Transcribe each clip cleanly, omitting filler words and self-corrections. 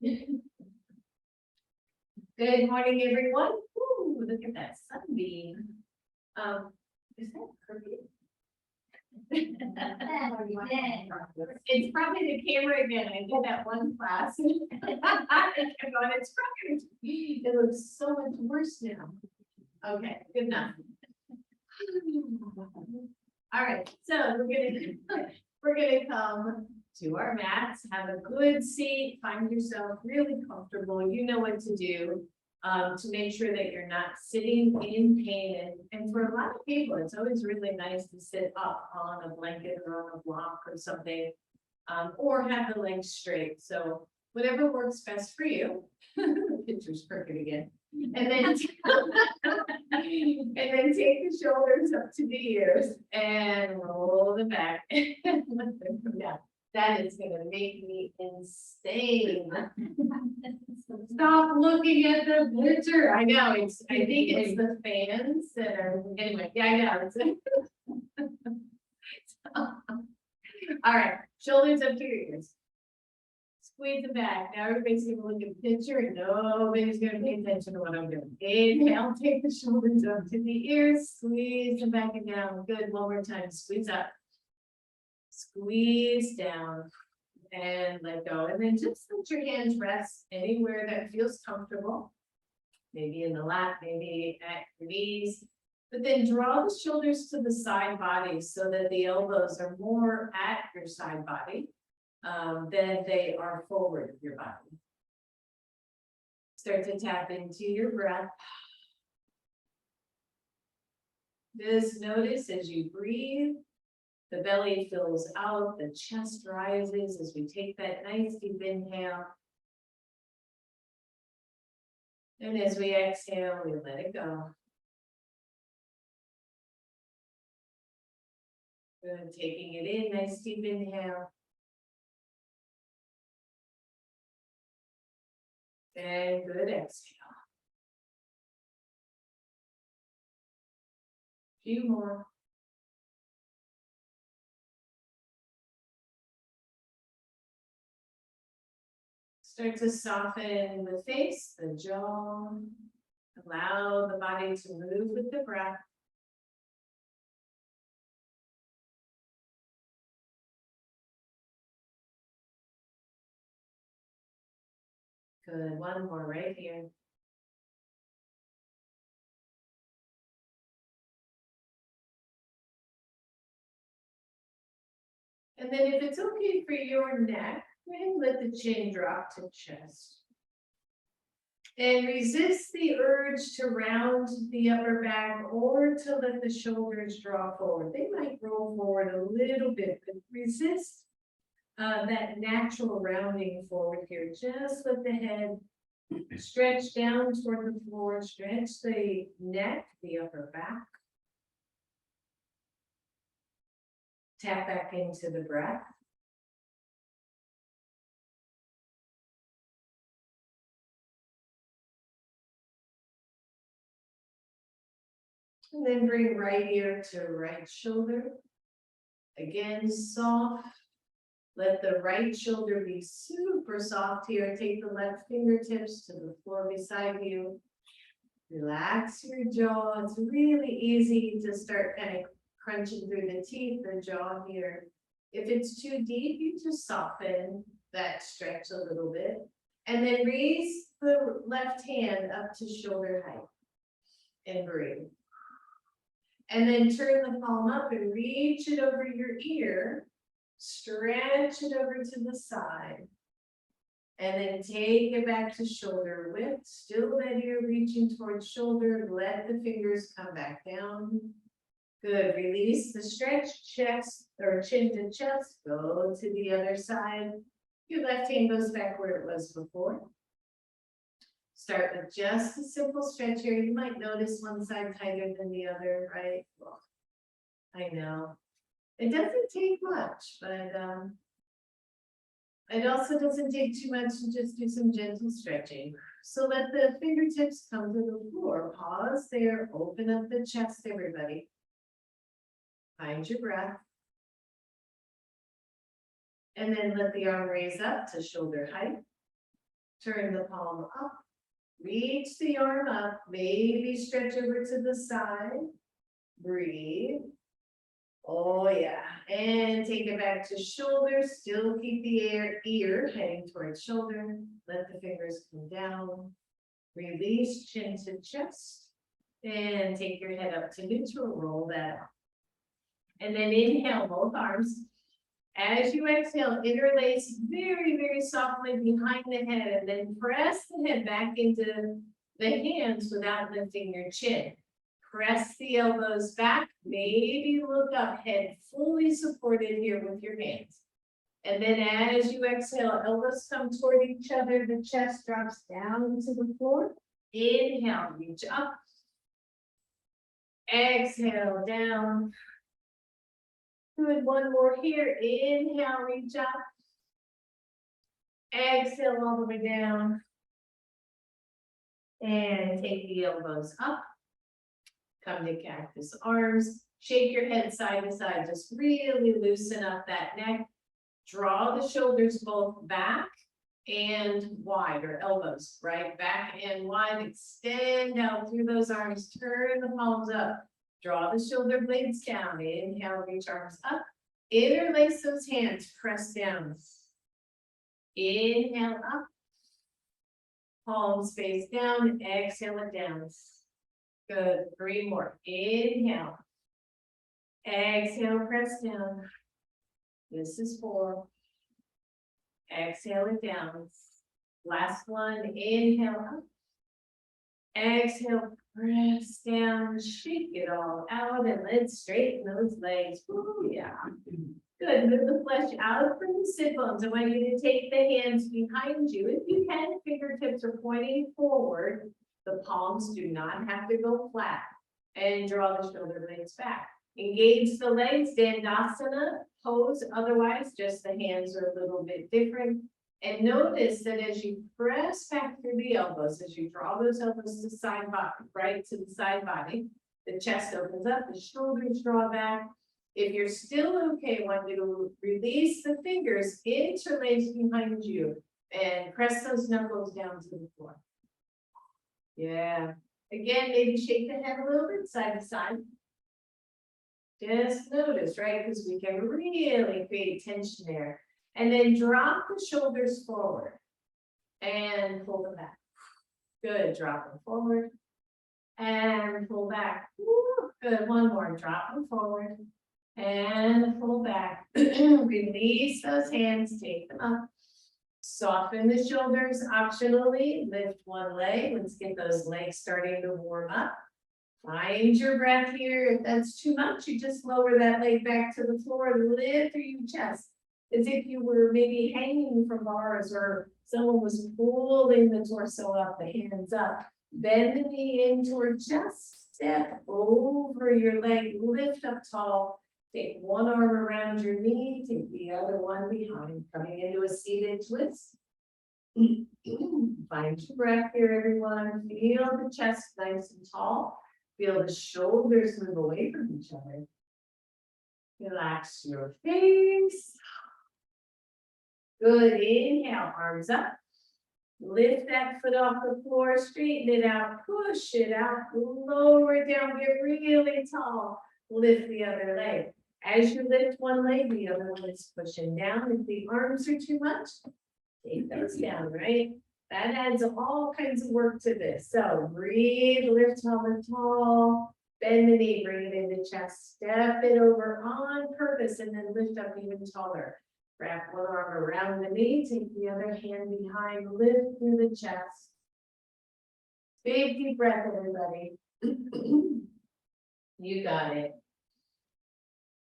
Good morning, everyone. Ooh, look at that sunbeam. Is that crooked? It's probably the camera again. I did that one class. It's crooked. It looks so much worse now. Okay, good enough. All right, so we're gonna come to our mats, have a good seat, find yourself really comfortable. You know what to do to make sure that you're not sitting in pain. And for a lot of people, it's always really nice to sit up on a blanket or on a block or something, or have the legs straight. So whatever works best for you. The picture's crooked again. And then take the shoulders up to the ears and roll them back and let them come down. That is gonna make me insane. Stop looking at the picture. I know I think it's the fans that are, anyway, yeah, I know. All right, shoulders up to your ears. Squeeze them back. Now everybody's gonna look at the picture and nobody's gonna pay attention to what I'm doing. Inhale, take the shoulders up to the ears, squeeze them back and down. Good, one more time, squeeze up. Squeeze down and let go. And then just let your hands rest anywhere that feels comfortable. Maybe in the lap, maybe at your knees. But then draw the shoulders to the side body so that the elbows are more at your side body than they are forward of your body. Start to tap into your breath. Just notice as you breathe, the belly fills out, the chest rises as we take that nice deep inhale. And as we exhale, we let it go. Good, taking it in, nice deep inhale. And good exhale. Few more. Start to soften the face, the jaw. Allow the body to move with the breath. Good, one more right here. And then if it's okay for your neck, and let the chin drop to chest. And resist the urge to round the upper back or to let the shoulders draw forward. They might roll forward a little bit, but resist that natural rounding forward here. Just let the head stretch down toward the floor, stretch the neck, the upper back. Tap back into the breath. And then bring right ear to right shoulder. Again, soft. Let the right shoulder be super soft here. Take the left fingertips to the floor beside you. Relax your jaw. It's really easy to start kind of crunching through the teeth, the jaw here. If it's too deep, you just soften that stretch a little bit. And then raise the left hand up to shoulder height and breathe. And then turn the palm up and reach it over your ear. Stretch it over to the side. And then take it back to shoulder width. Still that ear reaching towards shoulder. Let the fingers come back down. Good. Release the stretch, chest or chin to chest. Go to the other side. Your left hand goes back where it was before. Start with just a simple stretch here. You might notice one side tighter than the other, right? Well, I know. It doesn't take much, but it also doesn't take too much to just do some gentle stretching. So let the fingertips come to the floor. Pause there. Open up the chest, everybody. Find your breath. And then let the arm raise up to shoulder height. Turn the palm up. Reach the arm up. Maybe stretch over to the side. Breathe. Oh yeah. And take it back to shoulder. Still keep the ear heading towards shoulder. Let the fingers come down. Release chin to chest. And take your head up to neutral. Roll that up. And then inhale both arms. As you exhale, interlace very, very softly behind the head, and then press the head back into the hands without lifting your chin. Press the elbows back, maybe look up, head fully supported here with your hands. And then as you exhale, elbows come toward each other, the chest drops down to the floor. Inhale, reach up. Exhale, down. Good, one more here. Inhale, reach up. Exhale all the way down. And take the elbows up. Come to cactus arms. Shake your head side to side. Just really loosen up that neck. Draw the shoulders both back and wide, or elbows, right? Back and wide. Extend out through those arms. Turn the palms up. Draw the shoulder blades down. Inhale, reach arms up. Interlace those hands, press down. Inhale up. Palms face down. Exhale it down. Good. 3 more. Inhale. Exhale, press down. This is 4. Exhale it down. Last one. Inhale up. Exhale, press down, shake it all out, and let's straighten those legs. Ooh, yeah. Good. Move the flesh out from the sit bones. I want you to take the hands behind you. If you can, fingertips are pointing forward. The palms do not have to go flat. And draw the shoulder blades back. Engage the legs, Dandasana pose. Otherwise, just the hands are a little bit different. And notice that as you press back through the elbows, as you draw those elbows to side body, right to the side body, the chest opens up, the shoulders draw back. If you're still okay, I want you to release the fingers, interlace behind you, and press those knuckles down to the floor. Yeah. Again, maybe shake the head a little bit side to side. Just notice, right? Because we can really create tension there. And then drop the shoulders forward and pull them back. Good, drop them forward and pull back. Woo, good, one more, drop them forward and pull back. Release those hands, take them up. Soften the shoulders optionally, lift one leg. Let's get those legs starting to warm up. Find your breath here. If that's too much, you just lower that leg back to the floor and lift through your chest. As if you were maybe hanging from bars or someone was pulling the torso up, the hands up. Bend the knee in toward chest, step over your leg, lift up tall. Take one arm around your knee, take the other one behind, coming into a seated twist. Find your breath here, everyone. Feel the chest nice and tall. Feel the shoulders move away from each other. Relax your face. Good, inhale, arms up. Lift that foot off the floor, straighten it out, push it out, lower it down, get really tall. Lift the other leg. As you lift one leg, the other one is pushing down. If the arms are too much, take those down, right? That adds all kinds of work to this. So breathe, lift tall and tall, bend the knee, bring it into chest, step it over on purpose, and then lift up even taller. Wrap one arm around the knee, take the other hand behind, lift through the chest. Big deep breath, everybody. You got it.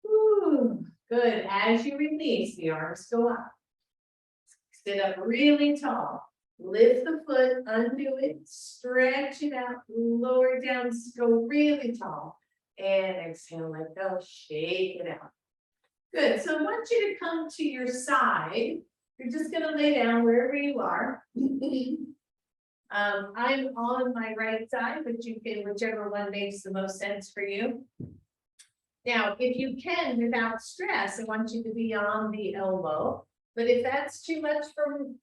Woo. Good. As you release, the arms go up. Sit up really tall. Lift the foot, undo it, stretch it out, lower it down, go really tall. And exhale, let go, shake it out. Good, so I want you to come to your side. You're just gonna lay down wherever you are. I'm on my right side, but you can, whichever one makes the most sense for you. Now, if you can, without stress, I want you to be on the elbow. But if that's too much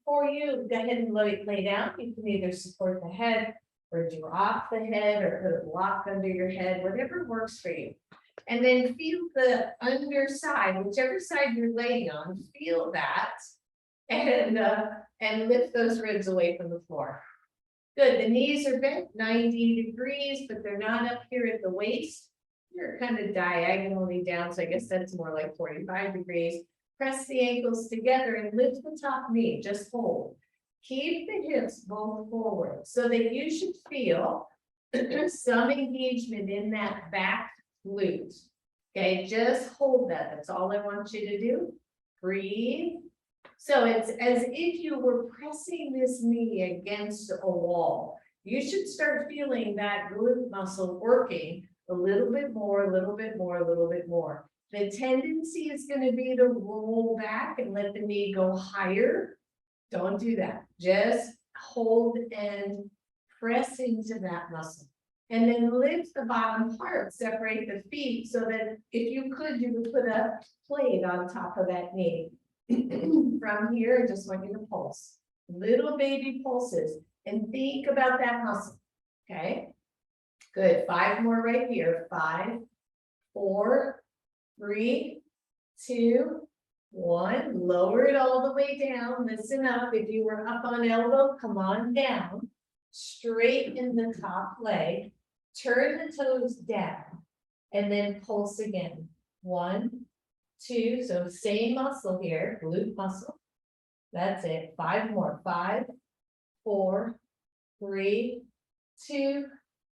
for you, go ahead and lay down. You can either support the head or drop the head or put a block under your head, whatever works for you. And then feel the underside, whichever side you're laying on, feel that. And lift those ribs away from the floor. Good, the knees are bent 90 degrees, but they're not up here at the waist. You're kind of diagonally down, so I guess that's more like 45 degrees. Press the ankles together and lift the top knee, just hold. Keep the hips both forward so that you should feel some engagement in that back glute. Okay, just hold that. That's all I want you to do. Breathe. So it's as if you were pressing this knee against a wall. You should start feeling that glute muscle working a little bit more, a little bit more, a little bit more. The tendency is going to be to roll back and let the knee go higher. Don't do that. Just hold and press into that muscle. And then lift the bottom part, separate the feet so that if you could, you would put a plate on top of that knee. From here, I just want you to pulse. Little baby pulses and think about that muscle. Okay. Good. 5 more right here. 5, 4, 3, 2, 1. Lower it all the way down. Listen up. If you were up on elbow, come on down. Straighten the top leg. Turn the toes down. And then pulse again. 1, 2. So same muscle here. Glute muscle. That's it. 5 more. 5, 4, 3, 2,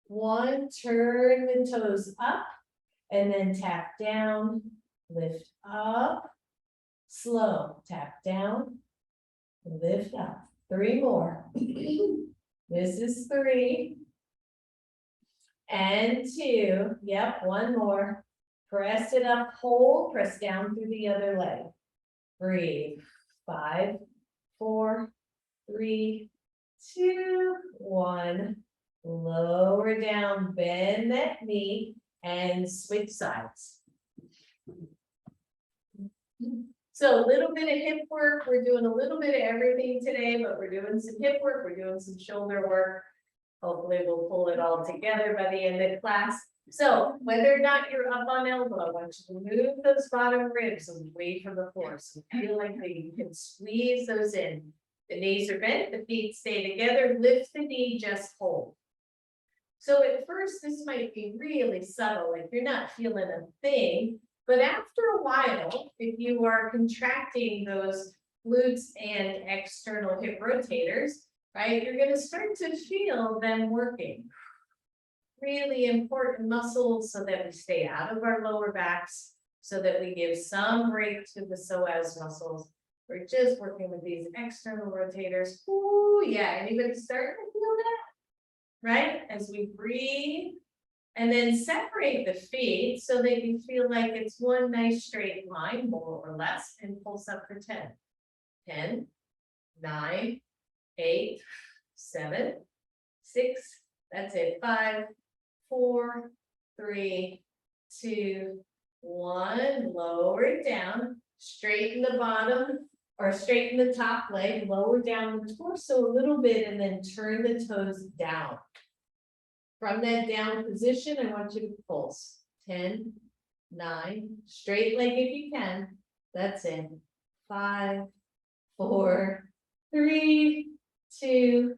1. Turn the toes up. And then tap down, lift up, slow, tap down, lift up. 3 more. This is 3. And 2. Yep, 1 more. Press it up, hold, press down through the other leg. Breathe. 5, 4, 3, 2, 1. Lower down, bend that knee. And switch sides. So a little bit of hip work. We're doing a little bit of everything today, but we're doing some hip work. We're doing some shoulder work. Hopefully we'll pull it all together by the end of class. So whether or not you're up on elbow, I want you to move those bottom ribs away from the floor. So feel like you can squeeze those in. The knees are bent, the feet stay together. Lift the knee, just hold. So at first, this might be really subtle, like you're not feeling a thing, but after a while, if you are contracting those glutes and external hip rotators, right, you're going to start to feel them working. Really important muscles so that we stay out of our lower backs, so that we give some break to the psoas muscles. We're just working with these external rotators. Ooh, yeah, anybody starting to feel that? Right, as we breathe, and then separate the feet so that you feel like it's one nice straight line, more or less, and pulse up for 10. 10, 9, 8, 7, 6, that's it. 5, 4, 3, 2, 1. Lower it down, straighten the bottom. Or straighten the top leg, lower down the torso a little bit, and then turn the toes down. From that down position, I want you to pulse. 10, 9, straight leg if you can. That's it. 5, 4, 3, 2,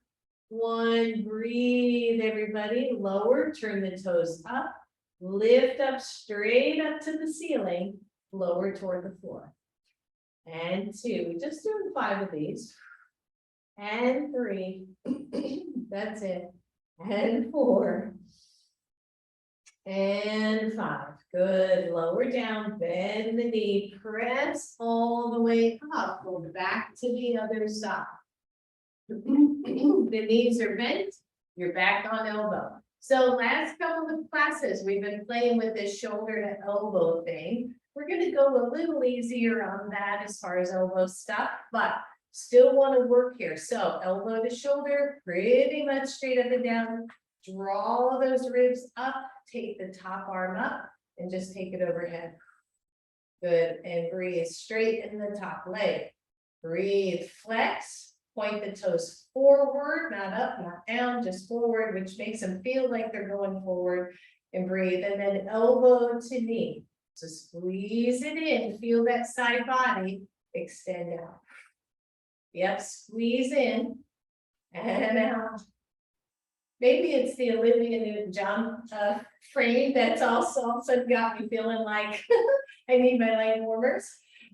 1. Breathe, everybody. Lower, turn the toes up. Lift up straight up to the ceiling. Lower toward the floor. And 2, we're just doing 5 of these. And 3, that's it. And 4. And 5, good. Lower down, bend the knee, press all the way up, go back to the other side. The knees are bent, you're back on elbow. So last couple of classes, we've been playing with this shoulder to elbow thing. We're going to go a little easier on that as far as elbow stuff, but still want to work here. So elbow to shoulder, pretty much straight up and down. Draw those ribs up, take the top arm up, and just take it overhead. Good, and breathe, straighten the top leg. Breathe, flex, point the toes forward, not up, not down, just forward, which makes them feel like they're going forward. And breathe, and then elbow to knee. So squeeze it in, feel that side body, extend out. Yep, squeeze in and out. Maybe it's the Olivia Newton-John frame that's also got me feeling like I need my leg warmers.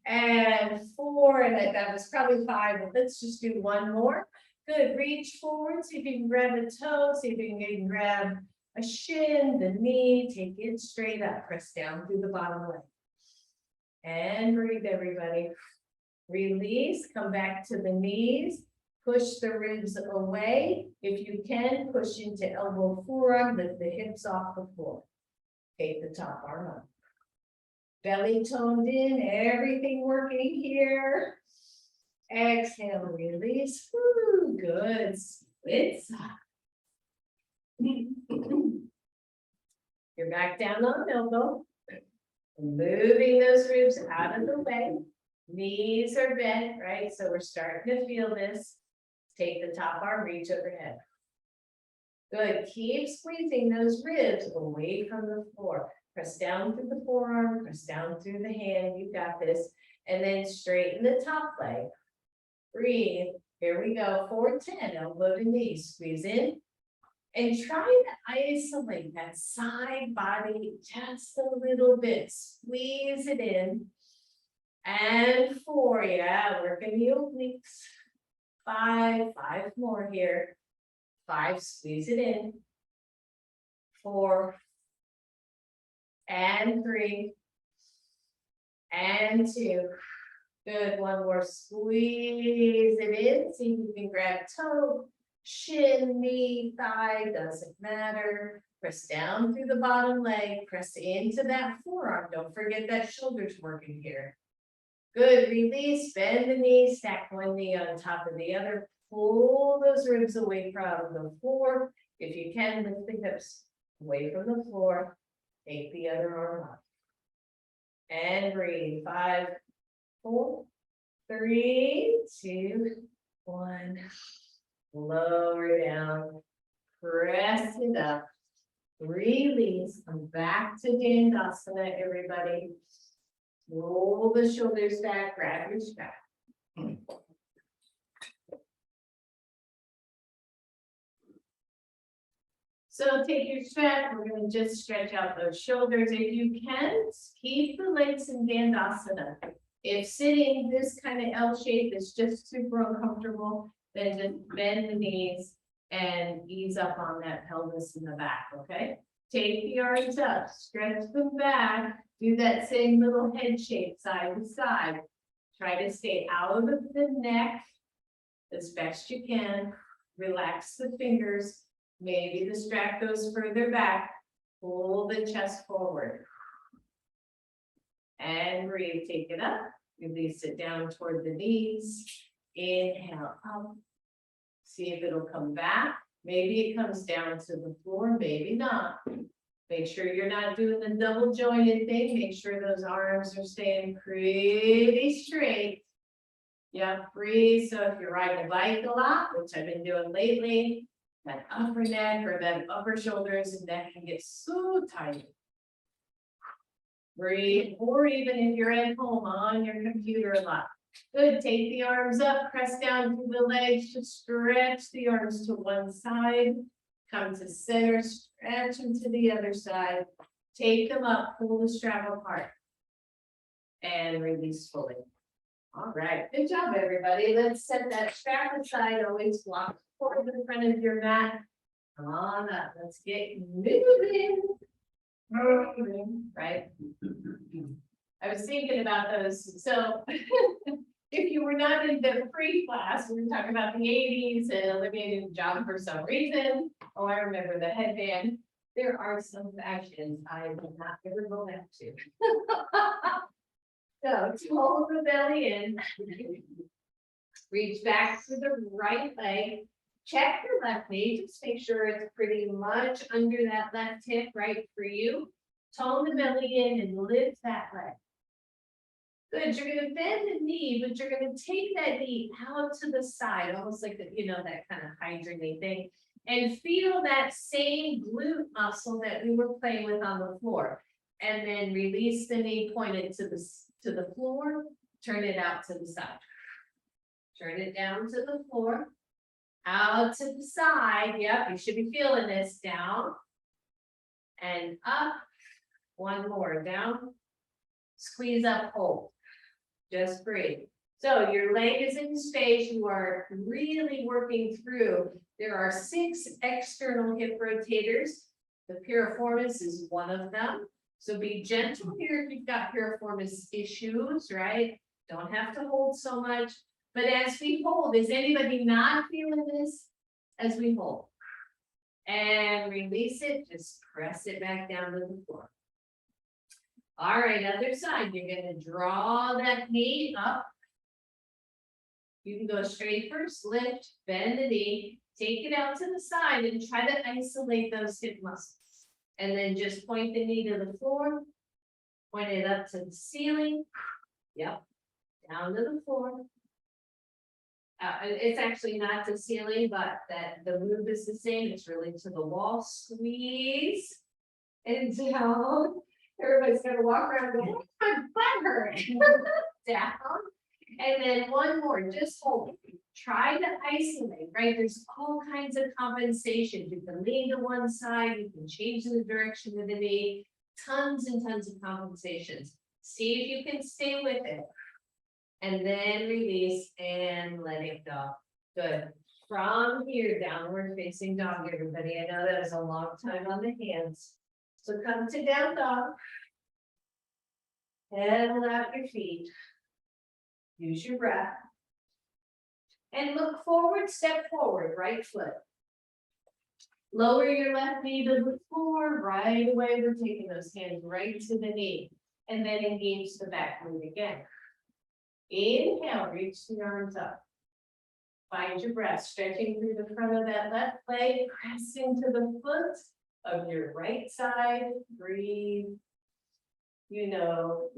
And 4, and that was probably 5, but let's just do 1 more. Good, reach forward, see if you can grab a toe, see if you can grab a shin, the knee, take it straight up, press down through the bottom leg. And breathe, everybody. Release, come back to the knees, push the ribs away. If you can, push into elbow forearm, lift the hips off the floor. Take the top arm up. Belly toned in, everything working here. Exhale, release. Woo, good. Split side. You're back down on elbow. Moving those ribs out of the way. Knees are bent, right? So we're starting to feel this. Take the top arm, reach overhead. Good. Keep squeezing those ribs away from the floor. Press down through the forearm, press down through the hand. You got this. And then straighten the top leg. Breathe. Here we go. 4-10. Elbow to knee. Squeeze in. And try to isolate that side body just a little bit. Squeeze it in. And 4, yeah, working the obliques. 5 more here. 5, squeeze it in. 4. And 3. And 2. Good, 1 more, squeeze it in. See if you can grab toe, shin, knee, thigh, doesn't matter. Press down through the bottom leg, press into that forearm. Don't forget that shoulder's working here. Good, release, bend the knee, stack 1 knee on top of the other. Pull those ribs away from the floor. If you can, lift the hips away from the floor. Take the other arm up. And breathe. 5, 4, 3, 2, 1. Lower down. Press it up. Release. Come back to Dandasana, everybody. Roll the shoulders back, grab your strap. So take your strap, we're going to just stretch out those shoulders. If you can, keep the legs in Dandasana. If sitting this kind of L shape is just super uncomfortable, then just bend the knees and ease up on that pelvis in the back, okay? Take the arms up, stretch them back, do that same little head shape side to side. Try to stay out of the neck as best you can. Relax the fingers. Maybe the strap goes further back. Pull the chest forward. And breathe, take it up. Release it down toward the knees. Inhale up. See if it'll come back. Maybe it comes down to the floor, maybe not. Make sure you're not doing the double jointed thing. Make sure those arms are staying pretty straight. Yeah, breathe. So if you're riding a bike a lot, which I've been doing lately, that upper neck or that upper shoulders and neck can get so tight. Breathe, or even if you're at home on your computer a lot. Good, take the arms up, press down through the legs, just stretch the arms to one side. Come to center, stretch them to the other side. Take them up, pull the strap apart. And release fully. All right, good job, everybody. Let's set that strap aside, always block forward in front of your mat. Come on up, let's get moving. Right? I was thinking about those. So if you were not in the free class, we were talking about the 80s and Olivia Newton-John for some reason. Oh, I remember the headband. There are some fashions I will not ever go back to. So hold the belly in. Reach back to the right leg. Check your left knee. Just make sure it's pretty much under that left hip, right for you. Tone the belly in and lift that leg. Good, you're gonna bend the knee, but you're gonna take that knee out to the side, almost like, you know, that kind of hydrating thing. And feel that same glute muscle that we were playing with on the floor. And then release the knee, point it to the floor, turn it out to the side. Turn it down to the floor, out to the side. Yep, you should be feeling this. Down and up. One more, down. Squeeze up, hold. Just breathe. So your leg is in space. You are really working through. There are 6 external hip rotators. The piriformis is one of them. So be gentle here if you've got piriformis issues, right? Don't have to hold so much. But as we hold, is anybody not feeling this as we hold? And release it, just press it back down to the floor. All right, other side, you're gonna draw that knee up. You can go straight first, lift, bend the knee, take it out to the side and try to isolate those hip muscles. And then just point the knee to the floor, point it up to the ceiling. Yep, down to the floor. It's actually not to ceiling, but that the move is the same. It's really to the wall. Squeeze and down. Everybody's gonna walk around going, oh, my butt hurt. Down. And then one more, just hold it. Try to isolate, right? There's all kinds of compensations. You can lean to one side, you can change the direction of the knee, tons and tons of compensations. See if you can stay with it. And then release and let it go. Good. From here, downward facing dog, everybody. I know that was a long time on the hands. So come to down dog. Pedal out your feet. Use your breath. And look forward, step forward, right foot. Lower your left knee to the floor. Right away, we're taking those hands right to the knee. And then engage the back leg again. Inhale, reach the arms up. Find your breath, stretching through the front of that left leg. Press into the foot of your right side. Breathe. You know.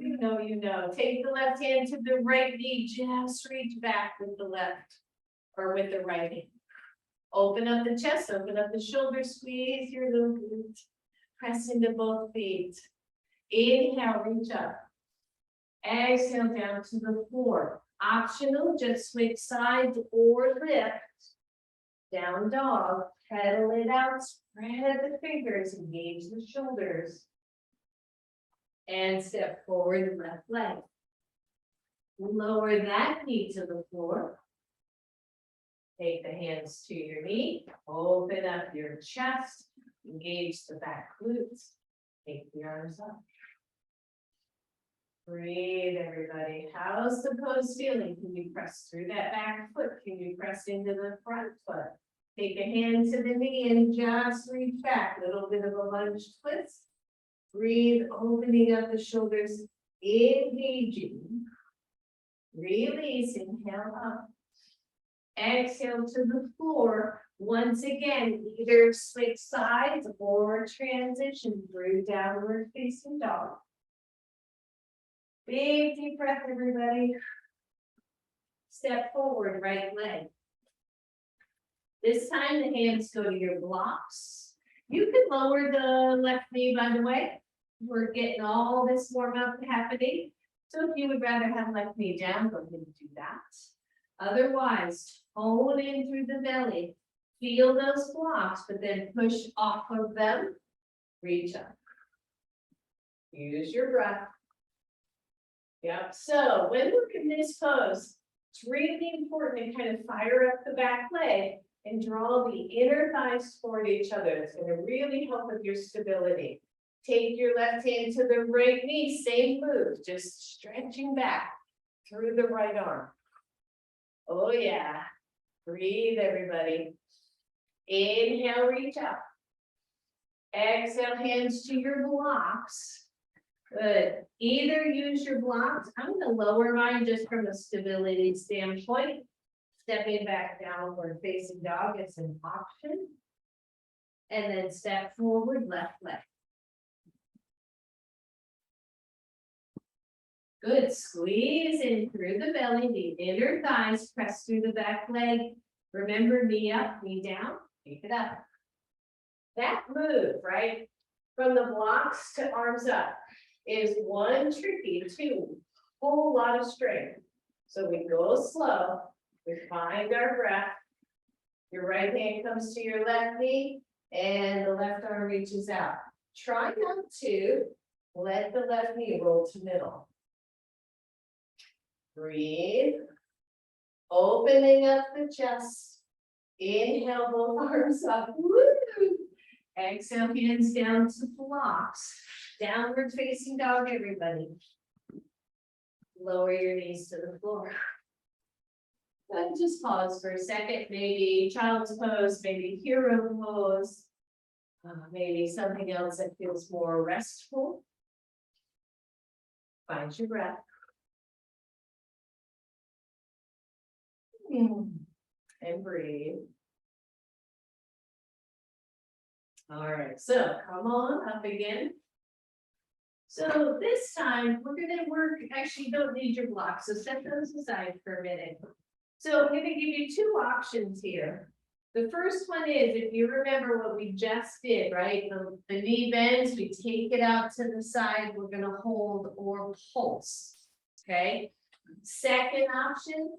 Take the left hand to the right knee. Just reach back with the left or with the right hand. Open up the chest, open up the shoulders, squeeze your little glute. Press into both feet. Inhale, reach up. Exhale down to the floor. Optional, just switch sides or lift. Down dog, pedal it out, spread the fingers, engage the shoulders. And step forward, left leg. Lower that knee to the floor. Take the hands to your knee, open up your chest, engage the back glutes, take the arms up. Breathe, everybody. How's the pose feeling? Can you press through that back foot? Can you press into the front foot? Take a hand to the knee and just reach back. A little bit of a lunge twist. Breathe, opening up the shoulders, engaging. Release, inhale up. Exhale to the floor. Once again, either switch sides or transition through downward facing dog. Big deep breath, everybody. Step forward, right leg. This time the hands go to your blocks. You can lower the left knee, by the way. We're getting all this warm up happening. So if you would rather have left knee down, go ahead and do that. Otherwise, hold in through the belly. Feel those blocks, but then push off of them. Reach up. Use your breath. Yep. So when we're in this pose, it's really important to kind of fire up the back leg and draw the inner thighs toward each other. It's going to really help with your stability. Take your left hand to the right knee, same move, just stretching back through the right arm. Oh yeah. Breathe, everybody. Inhale, reach up. Exhale, hands to your blocks. Good. Either use your blocks. I'm going to lower mine just from a stability standpoint. Stepping back downward facing dog is an option. And then step forward, left leg. Good, squeeze in through the belly, the inner thighs, press through the back leg. Remember, knee up, knee down, pick it up. That move, right, from the blocks to arms up is one tricky, two, whole lot of strength. So we go slow, we find our breath. Your right hand comes to your left knee and the left arm reaches out. Try not to let the left knee roll to middle. Breathe. Opening up the chest. Inhale, both arms up. Woo! Exhale, hands down to blocks. Downward facing dog, everybody. Lower your knees to the floor. And just pause for a second, maybe child's pose, maybe hero pose, maybe something else that feels more restful. Find your breath. And breathe. All right, so come on up again. So this time we're gonna work, actually you don't need your blocks, so set those aside for a minute. So I'm gonna give you two options here. The first one is, if you remember what we just did, right? The knee bends, we take it out to the side, we're gonna hold or pulse, okay? Second option,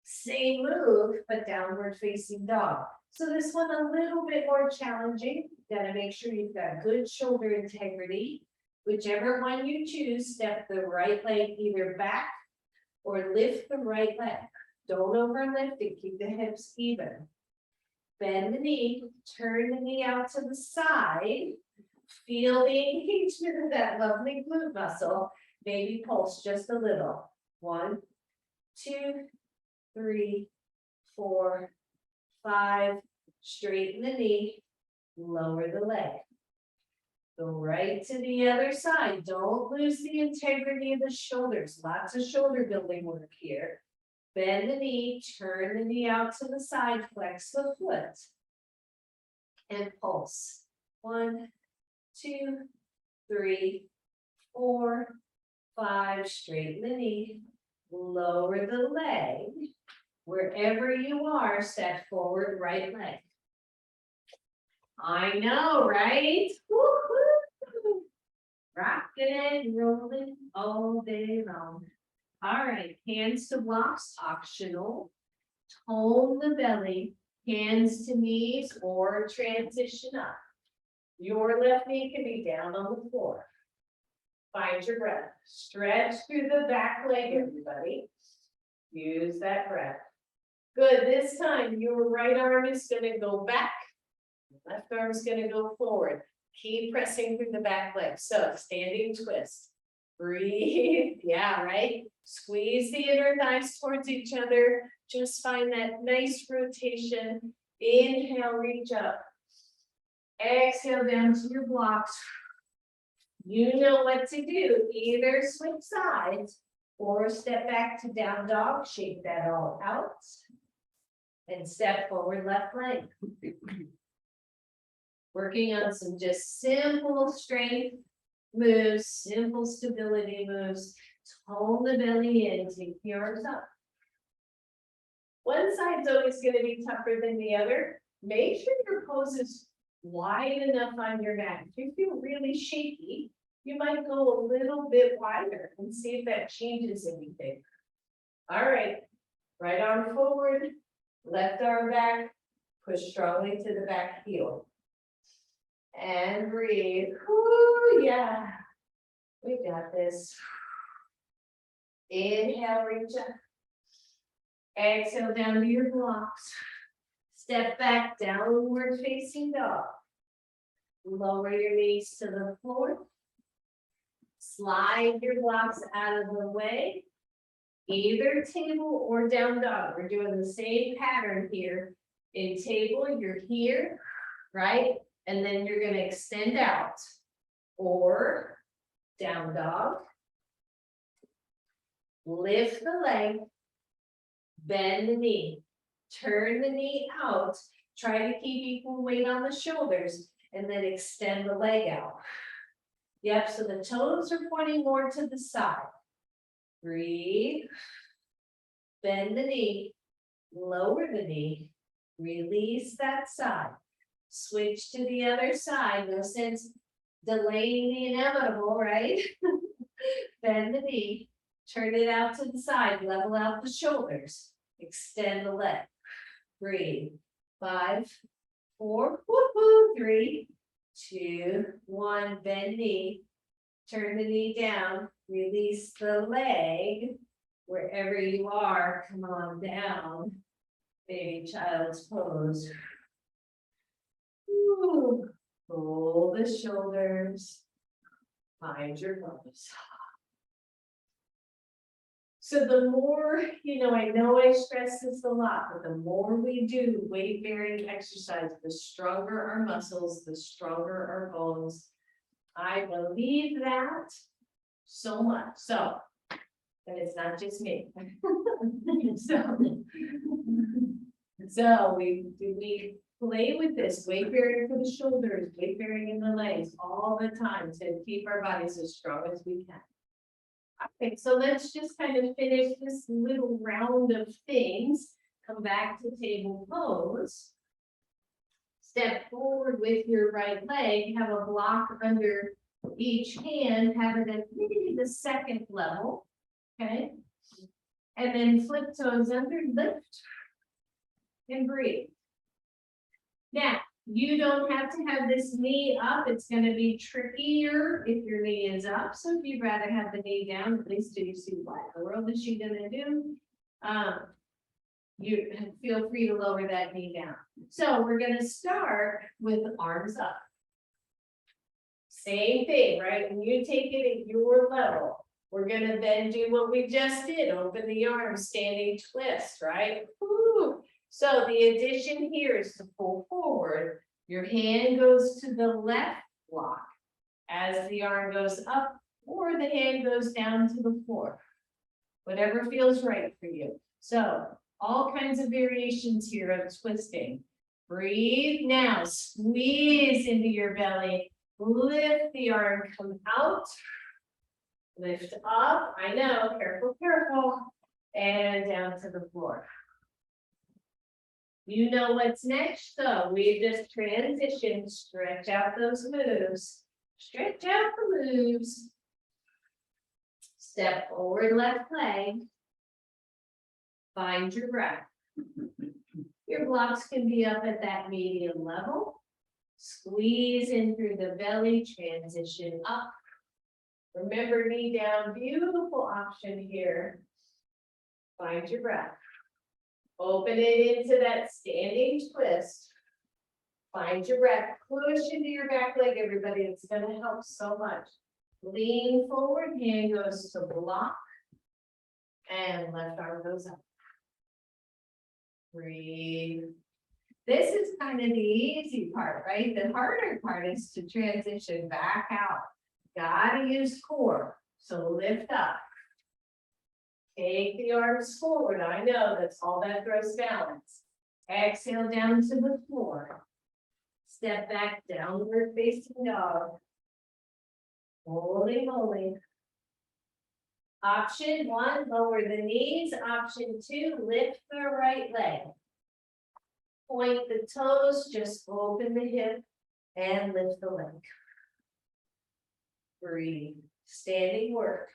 same move, but downward facing dog. So this one a little bit more challenging. You gotta make sure you've got good shoulder integrity. Whichever one you choose, step the right leg either back or lift the right leg. Don't overlift it, keep the hips even. Bend the knee, turn the knee out to the side. Feel the engagement of that lovely glute muscle. Maybe pulse just a little. 1, 2, 3, 4, 5. Straighten the knee, lower the leg. Go right to the other side. Don't lose the integrity of the shoulders. Lots of shoulder building work here. Bend the knee, turn the knee out to the side, flex the foot. And pulse. 1, 2, 3, 4, 5. Straighten the knee, lower the leg. Wherever you are, step forward, right leg. I know, right? Woo-hoo! Rocking and rolling all day long. All right, hands to blocks, optional. Tone the belly, hands to knees or transition up. Your left knee can be down on the floor. Find your breath. Stretch through the back leg, everybody. Use that breath. Good, this time your right arm is gonna go back. Left arm is gonna go forward. Keep pressing through the back leg. So standing twist. Breathe, yeah, right? Squeeze the inner thighs towards each other. Just find that nice rotation. Inhale, reach up. Exhale down to your blocks. You know what to do. Either switch sides or step back to down dog. Shake that all out. And step forward, left leg. Working on some just simple strength moves, simple stability moves. Tone the belly in, take the arms up. One side's always going to be tougher than the other. Make sure your pose is wide enough on your mat. If you feel really shaky, you might go a little bit wider and see if that changes anything. All right, right arm forward, left arm back, push strongly to the back heel. And breathe. Whoo, yeah. We got this. Inhale, reach up. Exhale down to your blocks. Step back, downward facing dog. Lower your knees to the floor. Slide your blocks out of the way. Either table or down dog. We're doing the same pattern here. In table, you're here, right? And then you're going to extend out. Or down dog. Lift the leg. Bend the knee. Turn the knee out. Try to keep equal weight on the shoulders. And then extend the leg out. Yep, so the toes are pointing more to the side. Breathe. Bend the knee, lower the knee, release that side. Switch to the other side, no sense delaying the inevitable, right? Bend the knee, turn it out to the side, level out the shoulders, extend the leg. Breathe. 5, 4, woo-hoo, 3, 2, 1, bend knee, turn the knee down, release the leg, wherever you are, come on down, baby child's pose. Ooh. Roll the shoulders, find your pose. So the more, I know I stress this a lot, but the more we do weight bearing exercise, the stronger our muscles, the stronger our bones. I believe that so much. So, and it's not just me. So we play with this weight bearing for the shoulders, weight bearing in the legs all the time to keep our bodies as strong as we can. Okay, so let's just kind of finish this little round of things. Come back to table pose. Step forward with your right leg, have a block under each hand, have it at maybe the second level, okay? And then flip toes under, lift, and breathe. Now, you don't have to have this knee up. It's going to be trickier if your knee is up. So if you'd rather have the knee down, at least you see what in the world is she going to do? You feel free to lower that knee down. So we're going to start with arms up. Same thing, right? When you take it at your level, we're going to then do what we just did. Open the arms, standing twist, right? Woo. So the addition here is to pull forward. Your hand goes to the left block as the arm goes up, or the hand goes down to the floor. Whatever feels right for you. So all kinds of variations here of twisting. Breathe now, squeeze into your belly, lift the arm, come out, lift up, I know, careful, careful, and down to the floor. You know what's next, so we just transition, stretch out those moves, stretch out the moves, step forward, left leg, find your breath. Your blocks can be up at that medium level, squeeze in through the belly, transition up. Remember, knee down, beautiful option here. Find your breath. Open it into that standing twist. Find your breath. Push into your back leg, everybody. It's going to help so much. Lean forward, hand goes to block, and left arm goes up. Breathe. This is kind of the easy part, right? The harder part is to transition back out. Gotta use core. So lift up. Take the arms forward. I know that's all that throws balance. Exhale down to the floor. Step back, downward facing dog. Holy moly. Option 1, lower the knees. Option 2, lift the right leg. Point the toes, just open the hip and lift the leg. Breathe. Standing work.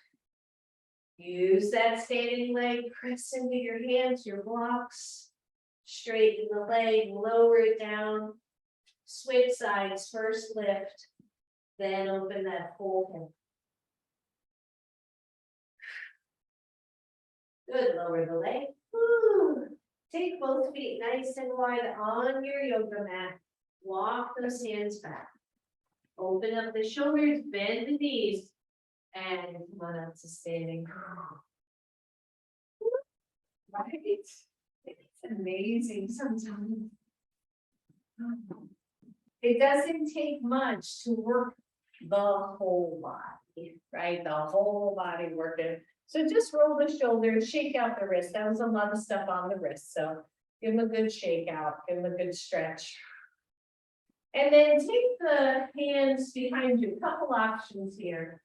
Use that standing leg, press into your hands, your blocks. Straighten the leg, lower it down. Switch sides, first lift, then open that whole hip. Good, lower the leg. Woo. Take both feet nice and wide on your yoga mat. Walk those hands back. Open up the shoulders, bend the knees, and come on up to standing. Right? It's amazing sometimes. It doesn't take much to work the whole body, right? The whole body working. So just roll the shoulders, shake out the wrist. That was a lot of stuff on the wrist. So give them a good shake out, give them a good stretch. And then take the hands behind you. A couple options here.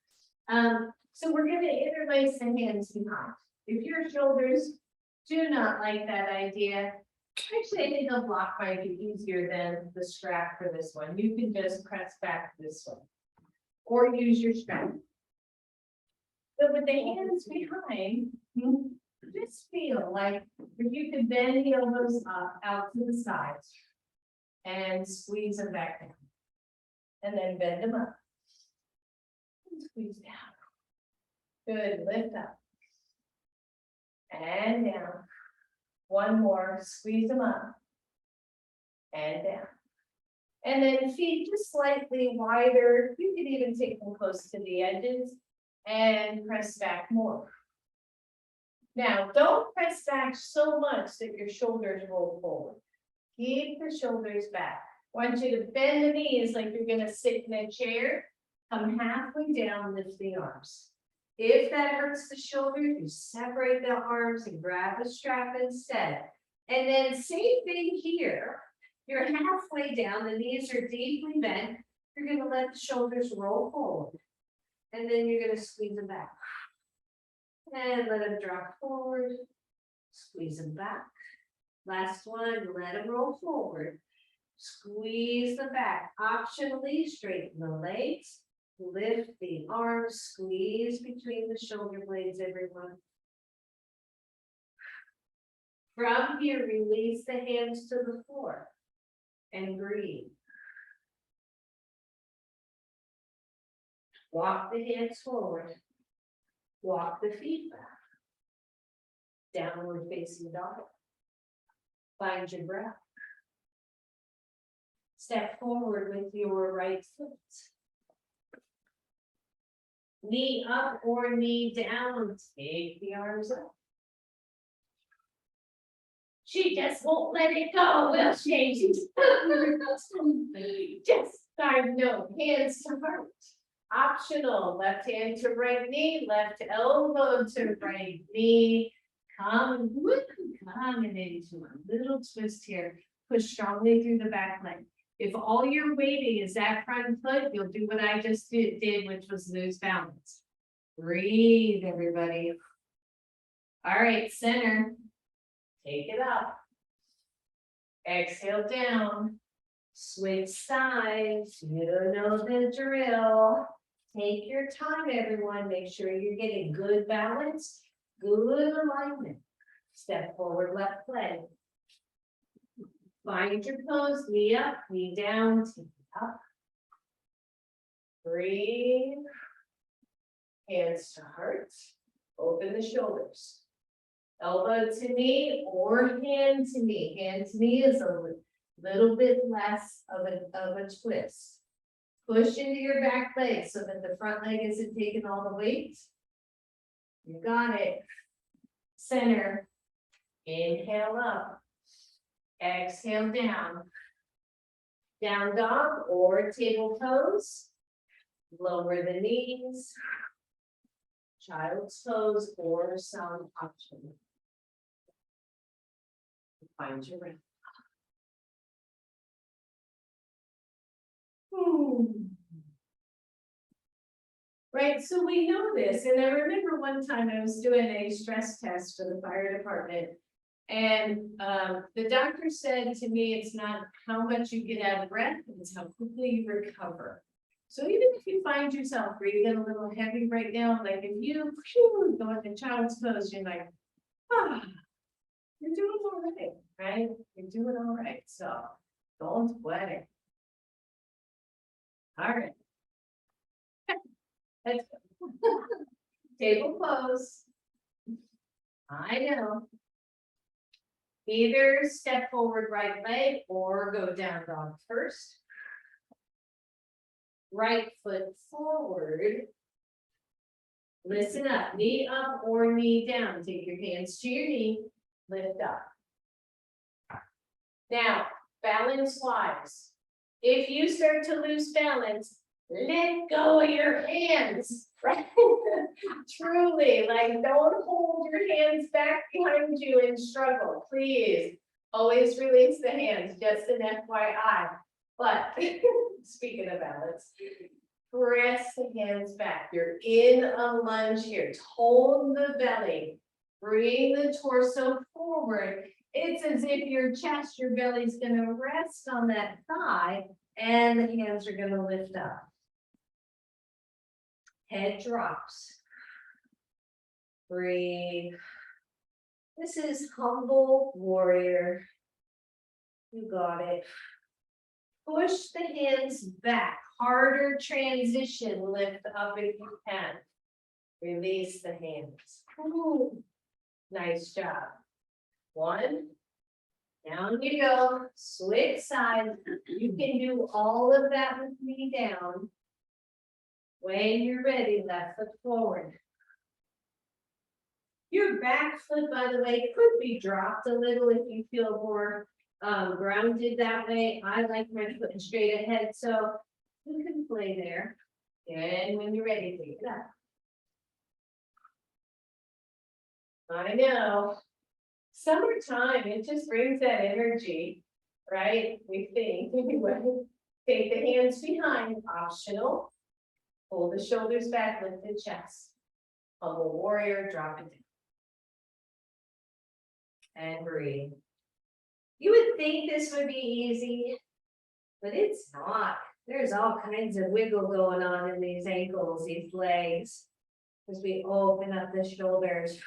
So we're gonna interlace the hands behind. If your shoulders do not like that idea, actually I think a block might be easier than the strap for this one. You can just press back this one. Or use your strap. But with the hands behind, just feel like if you could bend the elbows up out to the sides and squeeze them back down. And then bend them up. And squeeze down. Good, lift up. And down. One more, squeeze them up. And down. And then feet just slightly wider. You could even take them close to the edges and press back more. Now, don't press back so much that your shoulders roll forward. Keep the shoulders back. I want you to bend the knees like you're gonna sit in a chair. Come halfway down, lift the arms. If that hurts the shoulders, you separate the arms and grab a strap instead. And then same thing here. You're halfway down, the knees are deeply bent. You're gonna let the shoulders roll forward. And then you're gonna squeeze them back. And let them drop forward. Squeeze them back. Last one, let them roll forward. Squeeze the back. Optionally, straighten the legs. Lift the arms, squeeze between the shoulder blades, everyone. From here, release the hands to the floor and breathe. Walk the hands forward. Walk the feet back. Downward facing dog. Find your breath. Step forward with your right foot. Knee up or knee down. Take the arms up. She just won't let it go, will she? Just side note, hands to heart. Optional, left hand to right knee, left elbow to right knee. Coming into a little twist here. Push strongly through the back leg. If all your weighting is that front foot, you'll do what I just did, which was lose balance. Breathe, everybody. All right, center. Take it up. Exhale down. Switch sides. You know the drill. Take your time, everyone. Make sure you're getting good balance, good alignment. Step forward, left leg. Find your pose, knee up, knee down, take it up. Breathe. Hands to heart. Open the shoulders. Elbow to knee or hand to knee. Hand to knee is a little bit less of a twist. Push into your back leg so that the front leg isn't taking all the weight. You got it. Center. Inhale up. Exhale down. Down dog or table pose. Lower the knees. Child's pose or some option. Find your breath. Right, so we know this, and I remember one time I was doing a stress test for the fire department, and the doctor said to me, it's not how much you get out of breath, it's how quickly you recover. So even if you find yourself breathing a little heavy right now, like if you go into child's pose, you're like, you're doing all right, right? You're doing all right, so don't sweat it. All right. Let's go. Table pose. I know. Either step forward right leg or go down dog first. Right foot forward. Listen up, knee up or knee down. Take your hands to your knee, lift up. Now, balance wise. If you start to lose balance, let go of your hands, right? Truly, like don't hold your hands back behind you and struggle, please. Always release the hands, just an FYI. But speaking of balance, Press the hands back. You're in a lunge here. Hold the belly. Bring the torso forward. It's as if your chest, your belly's going to rest on that thigh, and the hands are going to lift up. Head drops. Breathe. This is humble warrior. You got it. Push the hands back. Harder transition. Lift up if you can. Release the hands. Ooh. Nice job. One. Down you go. Switch sides. You can do all of that with me down. When you're ready, left foot forward. Your back foot, by the way, could be dropped a little if you feel more grounded that way. I like my foot straight ahead, so you can play there. And when you're ready, take it up. I know. Summertime, it just brings that energy, right? We think, anyway. Take the hands behind, optional. Hold the shoulders back, lift the chest. Humble warrior, drop it down. And breathe. You would think this would be easy, but it's not. There's all kinds of wiggle going on in these ankles, these legs, as we open up the shoulders.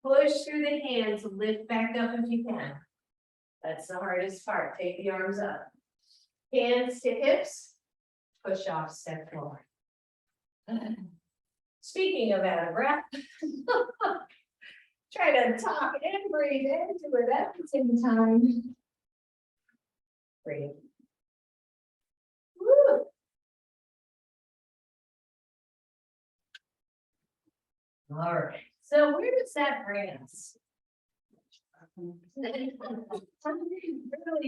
Push through the hands, lift back up if you can. That's the hardest part. Take the arms up. Hands to hips, push off, step forward. Speaking of out of breath, try to talk and breathe into it at the same time. Breathe. Woo. All right. So where does that bring us? Really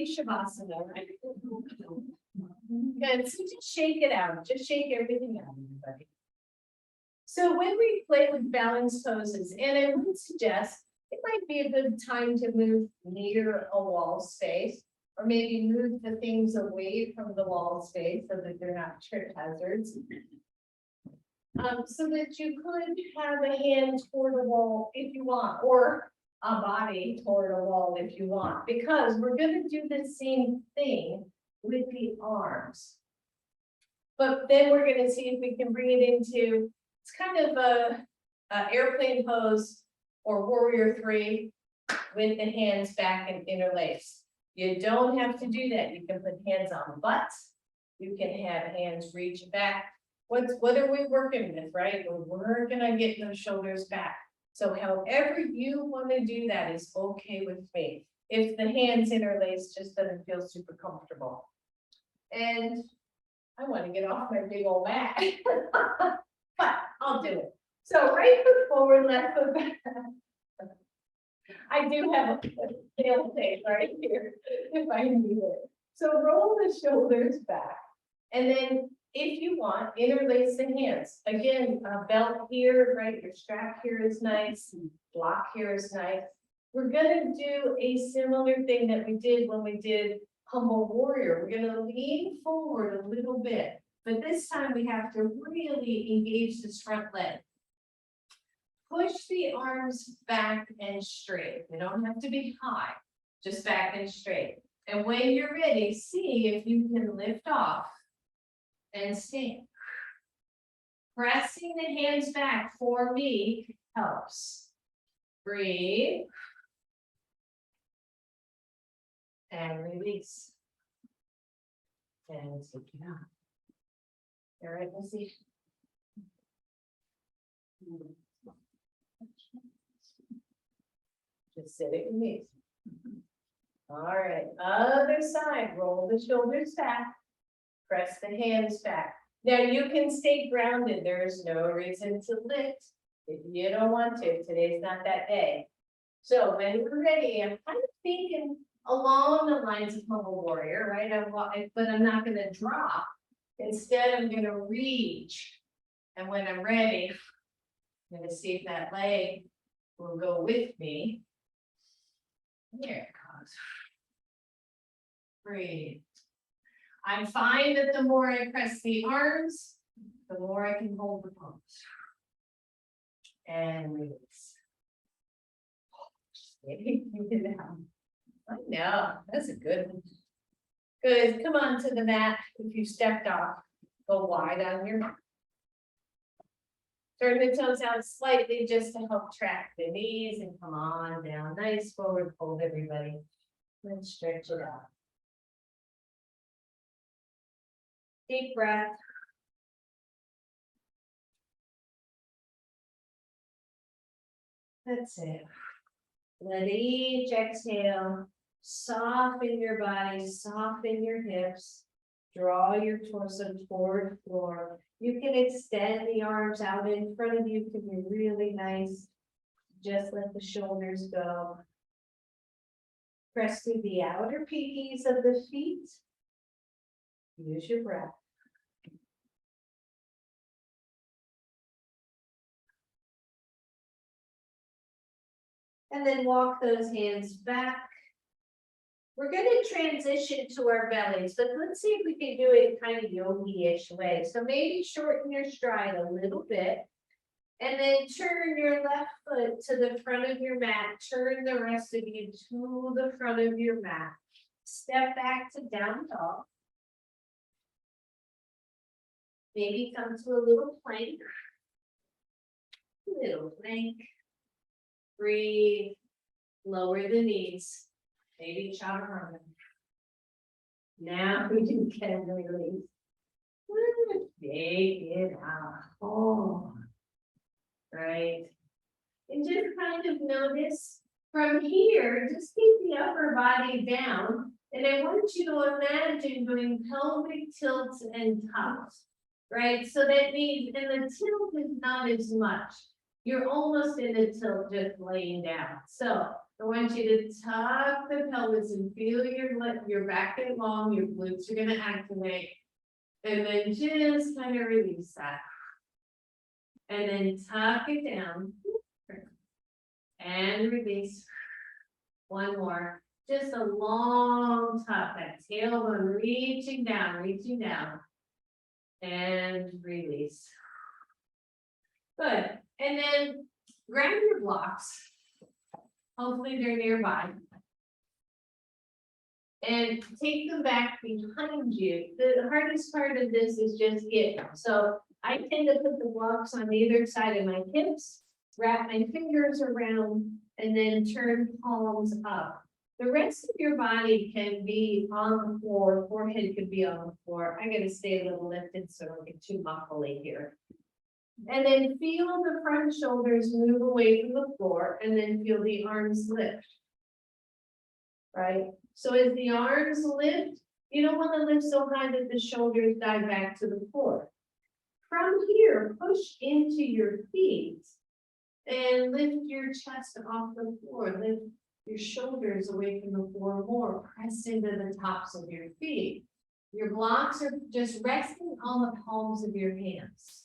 Shavasana, right? Good. So just shake it out. Just shake everything out, everybody. So when we play with balance poses, and I would suggest it might be a good time to move near a wall space, or maybe move the things away from the wall space so that they're not trip hazards. So that you could have a hand toward a wall if you want, or a body toward a wall if you want, because we're going to do the same thing with the arms. But then we're going to see if we can bring it into, it's kind of a airplane pose or warrior 3 with the hands back and interlaced. You don't have to do that. You can put hands on butts. You can have hands reach back. What are we working with, right? We're working on getting those shoulders back. So however you want to do that is okay with me. If the hands interlace just doesn't feel super comfortable. And I want to get off my big old mat. But I'll do it. So right foot forward, left foot back. I do have a tail tape right here if I need it. So roll the shoulders back. And then if you want, interlace the hands. Again, a belt here, right? Your strap here is nice. Block here is nice. We're going to do a similar thing that we did when we did Humble Warrior. We're going to lean forward a little bit. But this time we have to really engage this front leg. Push the arms back and straight. They don't have to be high, just back and straight. And when you're ready, see if you can lift off and stand. Pressing the hands back for me helps. Breathe. And release. And take it out. All right, we'll see. Just sit it with me. All right, other side, roll the shoulders back. Press the hands back. Now you can stay grounded. There's no reason to lift if you don't want to. Today's not that day. So when we're ready, I'm kind of thinking along the lines of Humble Warrior, right? But I'm not going to drop. Instead, I'm going to reach. And when I'm ready, I'm going to see if that leg will go with me. There it goes. Breathe. I find that the more I press the arms, the more I can hold the palms. And release. I know, that's a good one. Good, come on to the mat. If you stepped off, go wide on your mat. Turn the toes out slightly just to help track the knees and come on down. Nice forward fold, everybody. Then stretch it out. Deep breath. That's it. Let each exhale soften your body, soften your hips. Draw your torso toward the floor. You can extend the arms out in front of you, can be really nice. Just let the shoulders go. Press through the outer pinkies of the feet. Use your breath. And then walk those hands back. We're going to transition to our bellies, but let's see if we can do it kind of yogi-ish way. So maybe shorten your stride a little bit. And then turn your left foot to the front of your mat. Turn the rest of you to the front of your mat. Step back to down dog. Maybe come to a little plank. Little plank. Breathe. Lower the knees. Maybe chaturanga. Now we can release. Take it out. Oh. Right. And just kind of notice from here, just keep the upper body down. And I want you to imagine doing pelvic tilts and tucks. Right. So that means, and the tilt is not as much. You're almost in a tilt just laying down. So I want you to tuck the pelvis and feel your back get long, your glutes are going to activate. And then just kind of release that. And then tuck it down. And release. One more. Just a long tuck. That tailbone reaching down. And release. Good. And then grab your blocks. Hopefully they're nearby. And take them back behind you. The hardest part of this is just getting them. So I tend to put the blocks on either side of my hips, wrap my fingers around, and then turn palms up. The rest of your body can be on the floor, forehead could be on the floor. I'm going to stay a little lifted so I don't get too muffly here. And then feel the front shoulders move away from the floor, and then feel the arms lift. Right? So as the arms lift, you don't want to lift so high that the shoulders dive back to the floor. From here, push into your feet and lift your chest off the floor. Lift your shoulders away from the floor more. Press into the tops of your feet. Your blocks are just resting on the palms of your hands.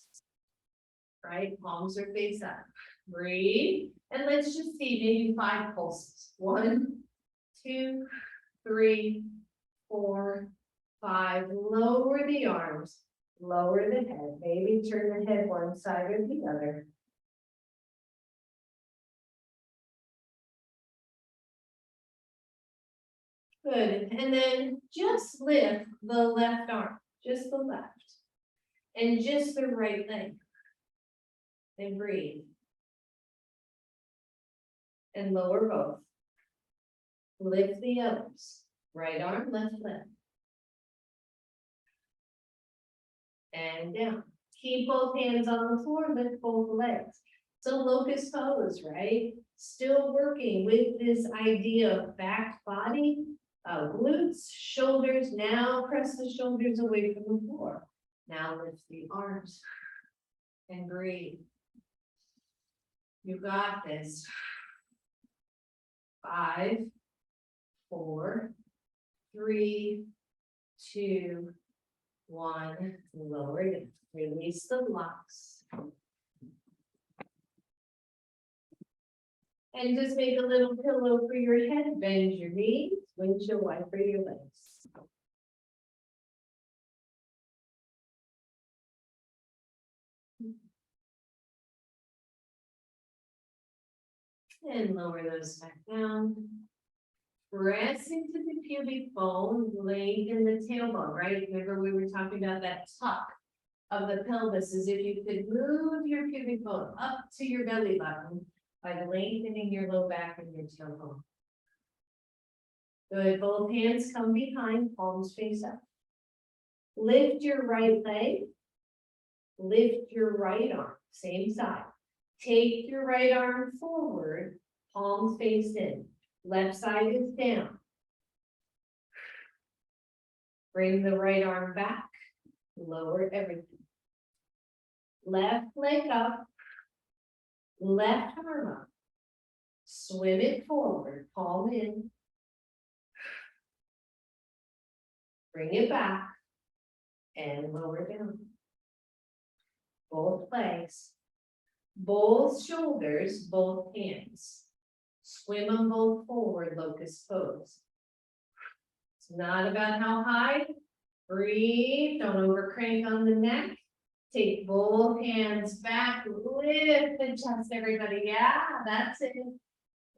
Right? Palms are face up. Breathe. And let's just see maybe 5 pulses. 1, 2, 3, 4, 5. Lower the arms. Lower the head. Maybe turn the head one side or the other. Good. And then just lift the left arm. Just the left. And just the right leg. And breathe. And lower both. Lift the elbows. Right arm, left leg. And down. Keep both hands on the floor, lift both legs. So locust pose, right? Still working with this idea of back body, glutes, shoulders. Now press the shoulders away from the floor. Now lift the arms and breathe. You got this. 5, 4, 3, 2, 1. Lower it. Release the blocks. And just make a little pillow for your head. Bend your knees. Windshield wiper your legs. And lower those back down. Press into the pubic bone, lengthen the tailbone, right? Remember we were talking about that tuck of the pelvis, as if you could move your pubic bone up to your belly button by lengthening your low back and your tailbone. Good, both hands come behind, palms face up. Lift your right leg, lift your right arm, same side. Take your right arm forward, palms face in. Left side is down. Bring the right arm back, lower everything. Left leg up, left arm up. Swim it forward, palm in. Bring it back and lower down. Both legs, both shoulders, both hands. Swim them both forward, locust pose. It's not about how high. Breathe, don't overcrank on the neck. Take both hands back, lift the chest, everybody. Yeah, that's it.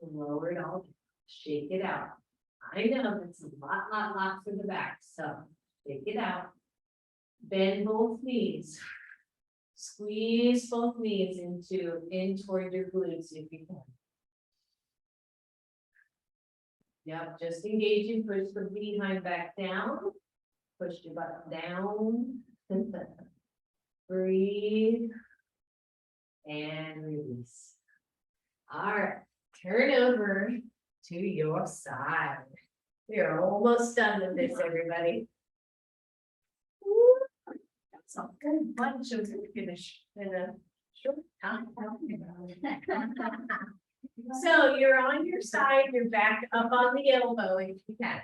Lower it all, shake it out. I know it's a lot for the back, so shake it out. Bend both knees. Squeeze both knees in toward your glutes if you can. Yep, just engage and push the behind back down. Push your butt down. Breathe. And release. All right, turn over to your side. We are almost done with this, everybody. Woo. That's a good bunch of finish in a short time. So you're on your side, you're back up on the elbow if you can.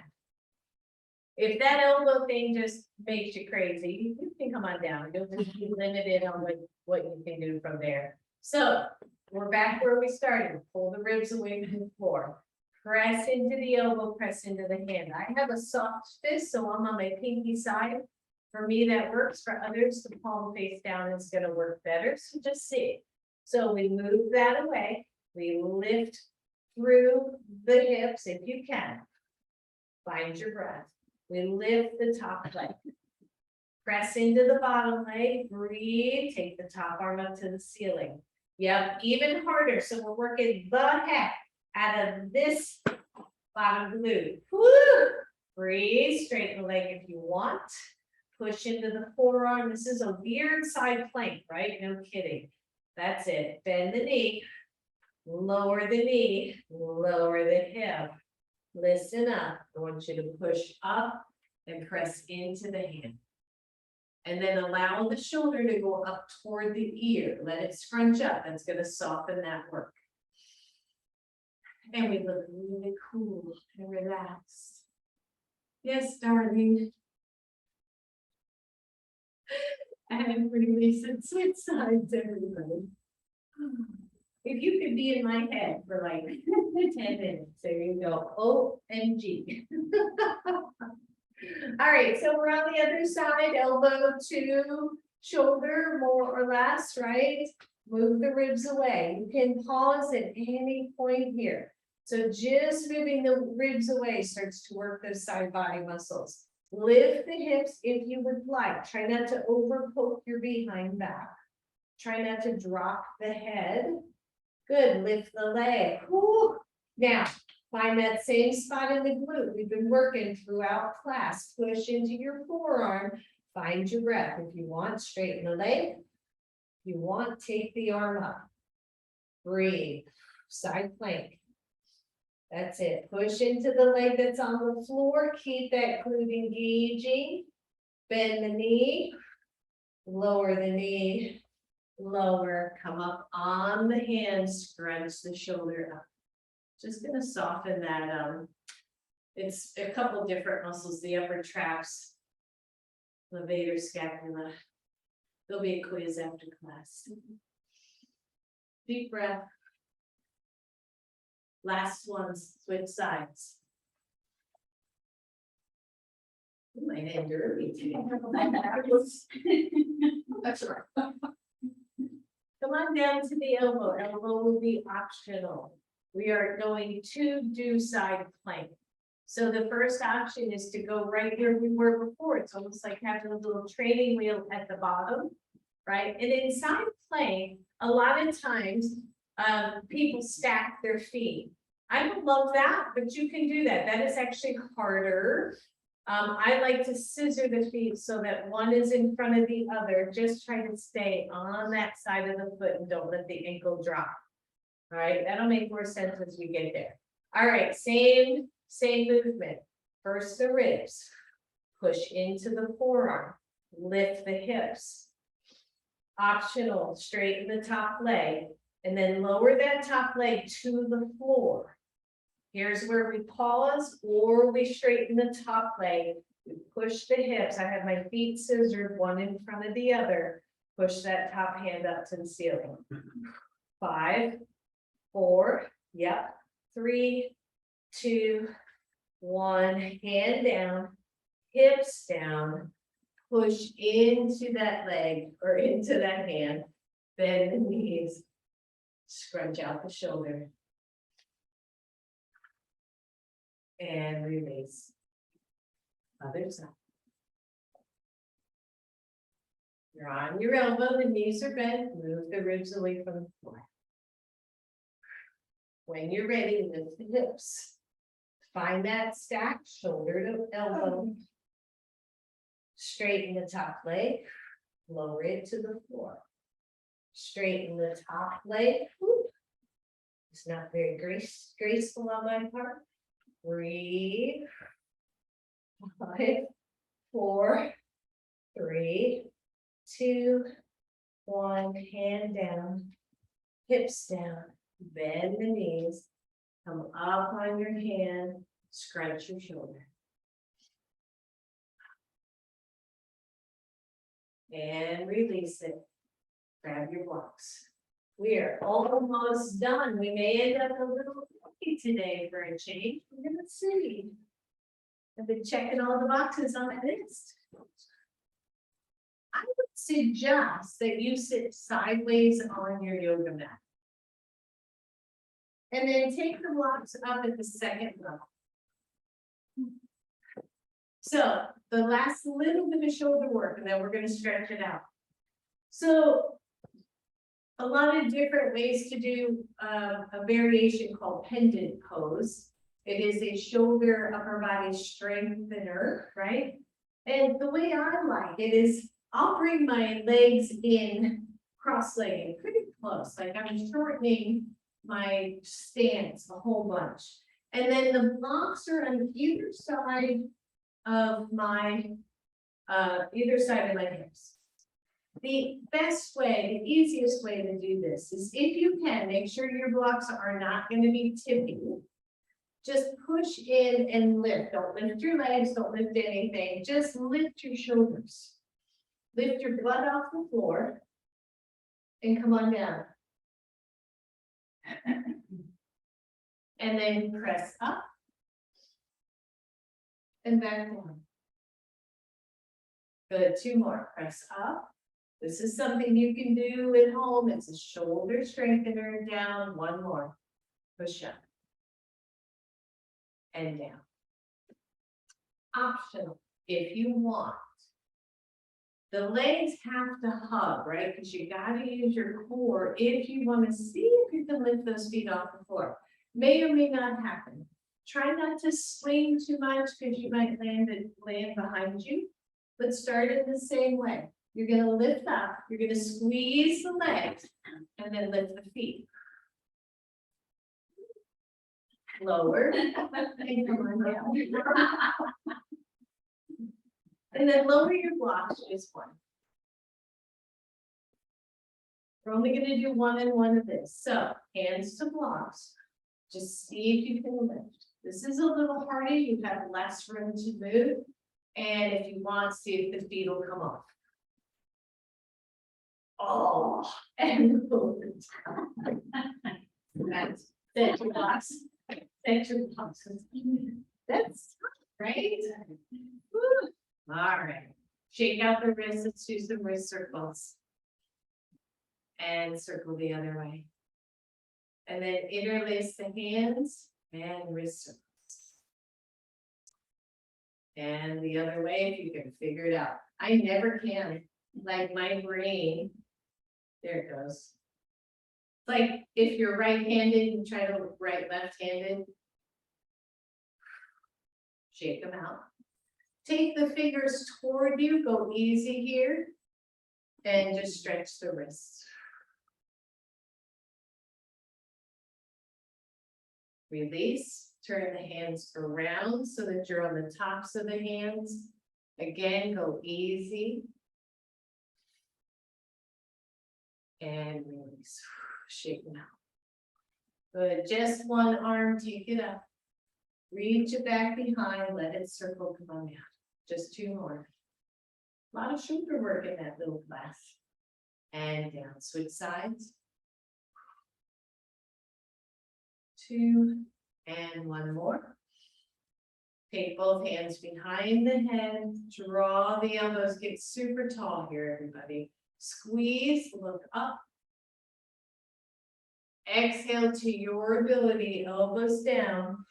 If that elbow thing just makes you crazy, you can come on down. You'll just be limited on what you can do from there. So we're back where we started. Pull the ribs away from the floor. Press into the elbow, press into the hand. I have a soft fist, so I'm on my pinky side. For me, that works. For others, the palm face down is going to work better. So just see. So we move that away. We lift through the hips if you can. Find your breath. We lift the top leg. Press into the bottom leg. Breathe. Take the top arm up to the ceiling. Yep, even harder. So we're working the heck out of this bottom glute. Woo! Breathe. Straighten the leg if you want. Push into the forearm. This is a weird side plank, right? No kidding. That's it. Bend the knee. Lower the knee, lower the hip, listen up. I want you to push up and press into the hand. And then allow the shoulder to go up toward the ear. Let it scrunch up. That's going to soften that work. And we look really cool and relaxed. Yes, darling. And release and switch sides, everybody. If you could be in my head for like 10 minutes, there you go. OMG. All right, so we're on the other side, elbow to shoulder, more or less, right? Move the ribs away. You can pause at any point here. So just moving the ribs away starts to work those side body muscles. Lift the hips if you would like. Try not to overpoke your behind back. Try not to drop the head. Good, lift the leg. Woo. Now, find that same spot in the glute we've been working throughout class. Push into your forearm. Find your breath. If you want, straighten the leg. If you want, take the arm up. Breathe. Side plank. That's it. Push into the leg that's on the floor. Keep that glute engaging. Bend the knee. Lower the knee. Lower, come up on the hands, scrunch the shoulder up. Just gonna soften that. It's a couple different muscles, the upper traps, levator scapula. There'll be a quiz after class. Deep breath. Last ones, switch sides. You might end early today. That's right. Come on down to the elbow. Elbow will be optional. we are going to do side plank. So the first option is to go right where we were before. It's almost like having a little training wheel at the bottom, right? And in side plank, a lot of times, people stack their feet. I don't love that, but you can do that. That is actually harder. I like to scissor the feet so that one is in front of the other. Just try to stay on that side of the foot and don't let the ankle drop. All right, that'll make more sense as we get there. All right, same movement. First the ribs, push into the forearm, lift the hips. Optional, straighten the top leg, and then lower that top leg to the floor. Here's where we pause or we straighten the top leg. We push the hips. I have my feet scissored, one in front of the other. Push that top hand up to the ceiling. 5, 4, yep. 3, 2, 1, hand down, hips down, push into that leg or into that hand, bend the knees, scrunch out the shoulder. And release. Other side. You're on your elbow, the knees are bent, move the ribs away from the floor. When you're ready, lift the hips. Find that stack, shoulder to elbow. Straighten the top leg, lower it to the floor. Straighten the top leg. It's not very graceful on my part. Breathe. 5, 4, 3, 2, 1. Hand down, hips down, bend the knees, come up on your hand, scrunch your shoulder. And release it. Grab your blocks. We are almost done. We may end up a little lucky today for a change. We're gonna see. I've been checking all the boxes on the list. I would suggest that you sit sideways on your yoga mat. And then take the blocks up at the second level. So the last little bit of shoulder work, and then we're going to stretch it out. So a lot of different ways to do a variation called Pendant Pose. It is a shoulder upper body strengthener, right? And the way I like it is I'll bring my legs in cross-legged, pretty close, like I'm shortening my stance a whole bunch. And then the blocks are on either side of my hips. The best way, the easiest way to do this is if you can, make sure your blocks are not going to be tipping. Just push in and lift. Don't lift your legs, don't lift anything. Just lift your shoulders. Lift your butt off the floor and come on down. And then press up and back down. Good, 2 more. Press up. This is something you can do at home. It's a shoulder strengthener. Down. 1 more. Push up and down. Optional if you want. The legs have to hug, right? Because you got to use your core if you want to see if you can lift those feet off the floor. May or may not happen. Try not to swing too much because you might land behind you. But start it the same way. You're going to lift up, you're going to squeeze the legs, and then lift the feet. Lower, and come on down. And then lower your blocks, just 1. We're only going to do 1 and 1 of this. So, hands to blocks. Just see if you can lift. This is a little harder. You have less room to move. And if you want, see if the feet will come off. Oh, and that's your blocks. That's your blocks. That's right. Woo. All right. Shake out the wrists. Let's do some wrist circles. And circle the other way. And then interlace the hands and wrist circles. And the other way, if you can figure it out. I never can, like my brain, there it goes. Like if you're right-handed and try to write left-handed, shake them out. Take the fingers toward you, go easy here, and just stretch the wrists. Release, turn the hands around so that you're on the tops of the hands. Again, go easy. And release, shake them out. Good, just one arm, take it up. Reach it back behind, let it circle, come on down. Just two more. A lot of shoulder work in that little class. And down, switch sides. Two, and one more. Take both hands behind the head, draw the elbows, get super tall here, everybody. Squeeze, look up. Exhale to your ability, elbows down.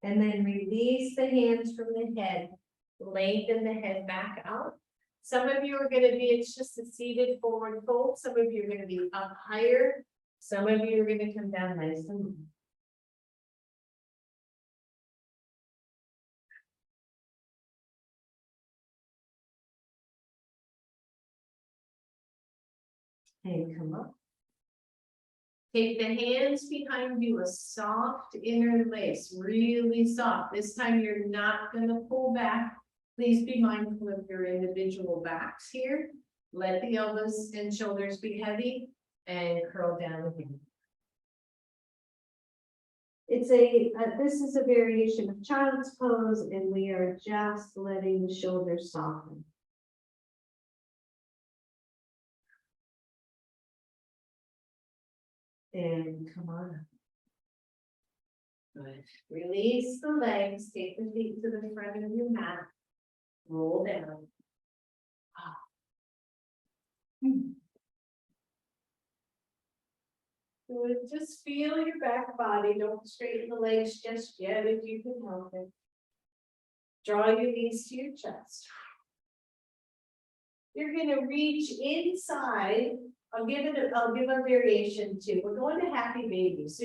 And then release the hands from the head, lengthen the head back out. Some of you are going to be, it's just a seated forward fold. Some of you are going to be up higher. Some of you are going to come down nice and low. And come up. Take the hands behind you, a soft interlace, really soft. This time you're not going to pull back. Please be mindful of your individual backs here. Let the elbows and shoulders be heavy and curl down again. It's this is a variation of child's pose, and we are just letting the shoulders soften. And come on up. Good. Release the legs, take the feet to the front of your mat, roll down. Good. Just feel your back body. Don't straighten the legs just yet if you can help it. Draw your knees to your chest. You're going to reach inside. I'll give a variation too. We're going to happy baby. So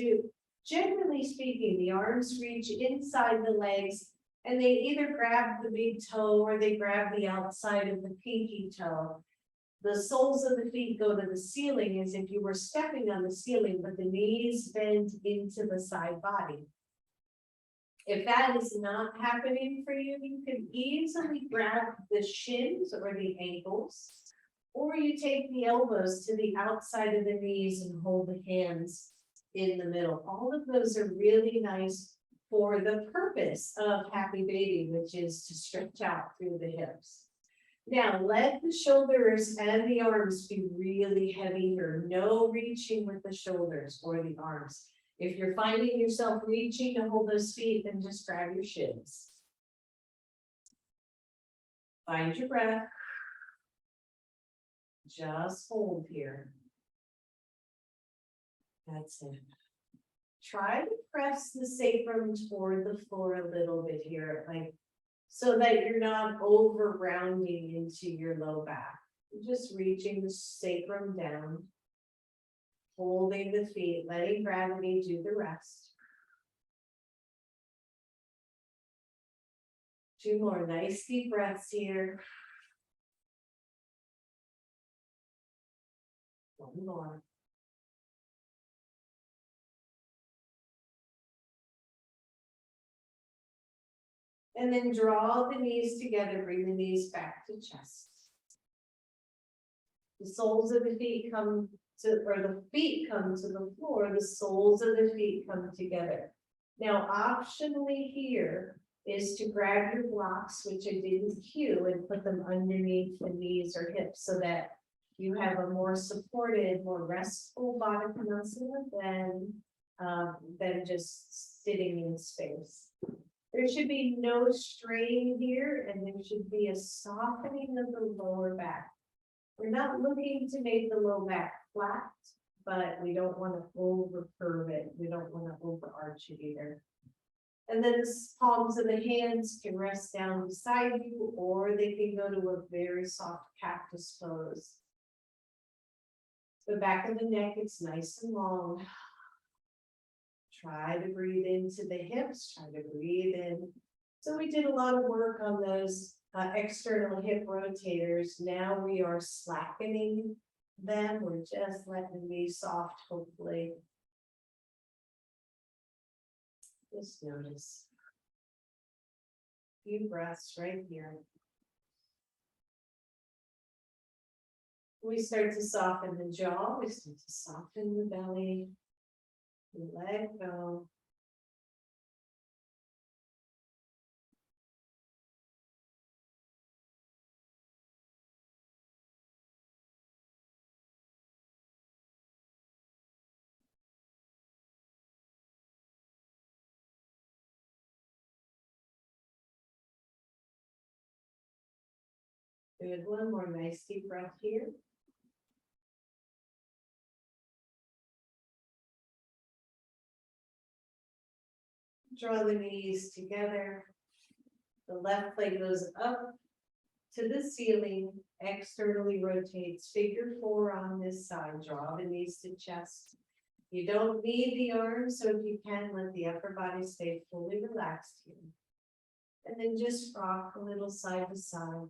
generally speaking, the arms reach inside the legs and they either grab the big toe or they grab the outside of the pinky toe. The soles of the feet go to the ceiling as if you were stepping on the ceiling, but the knees bend into the side body. If that is not happening for you, you can easily grab the shins or the ankles. Or you take the elbows to the outside of the knees and hold the hands in the middle. All of those are really nice for the purpose of happy baby, which is to stretch out through the hips. Now, let the shoulders and the arms be really heavy here. No reaching with the shoulders or the arms. If you're finding yourself reaching to hold those feet, then just grab your shins. Find your breath. Just hold here. That's it. Try to press the sacrum toward the floor a little bit here, like so that you're not over rounding into your low back. Just reaching the sacrum down, holding the feet, letting gravity do the rest. Two more nice deep breaths here. One more. And then draw the knees together, bring the knees back to chest. The soles of the feet come to, or the feet come to the floor, the soles of the feet come together. Now, optionally here is to grab your blocks, which I didn't cue, and put them underneath the knees or hips so that you have a more supported, more restful body than just sitting in space. There should be no strain here, and there should be a softening of the lower back. We're not looking to make the low back flat, but we don't want to over curve it. We don't want to overarch it either. And then the palms of the hands can rest down beside you, or they can go to a very soft cactus pose. The back of the neck, it's nice and long. Try to breathe into the hips, try to breathe in. So we did a lot of work on those external hip rotators. Now we are slackening them. We're just letting them be soft, hopefully. Just notice. A few breaths right here. We start to soften the jaw. We start to soften the belly. Let go. Good, one more nice deep breath here. Draw the knees together. The left leg goes up to the ceiling, externally rotates, figure 4 on this side, draw the knees to chest. You don't need the arms, so if you can, let the upper body stay fully relaxed here. And then just rock a little side to side.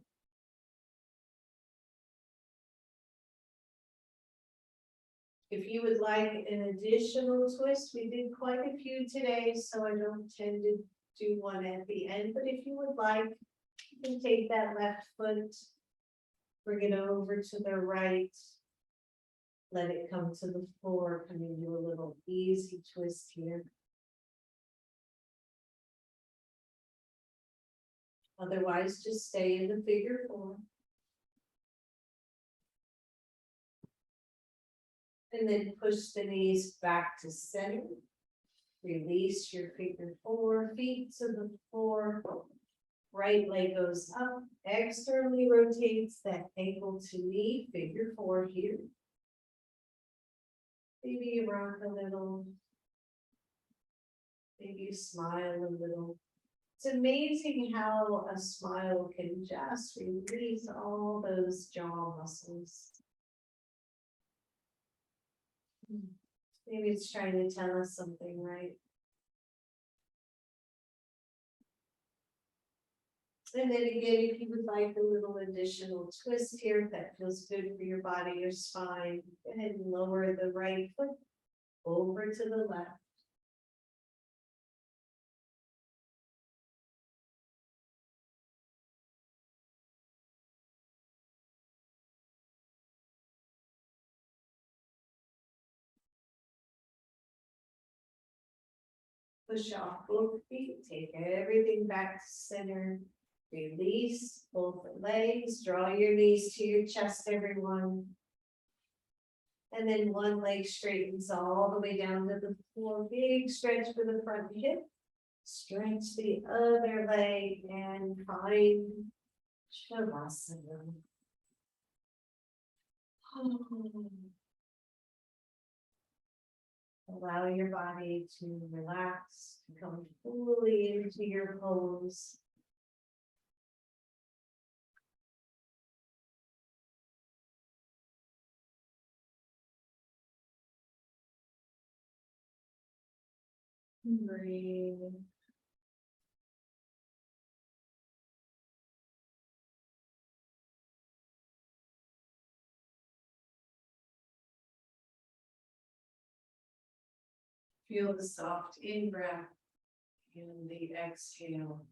If you would like an additional twist, we did quite a few today, so I don't tend to do one at the end, but if you would like, you can take that left foot, bring it over to the right, let it come to the floor, come into a little easy twist here. Otherwise, just stay in the figure 4. And then push the knees back to center. Release your figure 4, feet to the floor. Right leg goes up, externally rotates that ankle to knee, figure 4 here. Maybe you rock a little. Maybe you smile a little. It's amazing how a smile can just release all those jaw muscles. Maybe it's trying to tell us something, right? And then again, if you would like a little additional twist here, if that feels good for your body or spine, go ahead and lower the right foot over to the left. Push off both feet, take everything back to center. Release both legs, draw your knees to your chest, everyone. And then one leg straightens all the way down to the floor. Big stretch for the front hip. Stretch the other leg and find Shavasana. Allow your body to relax, to come fully into your pose. Breathe. Feel the soft in-breath and the exhale.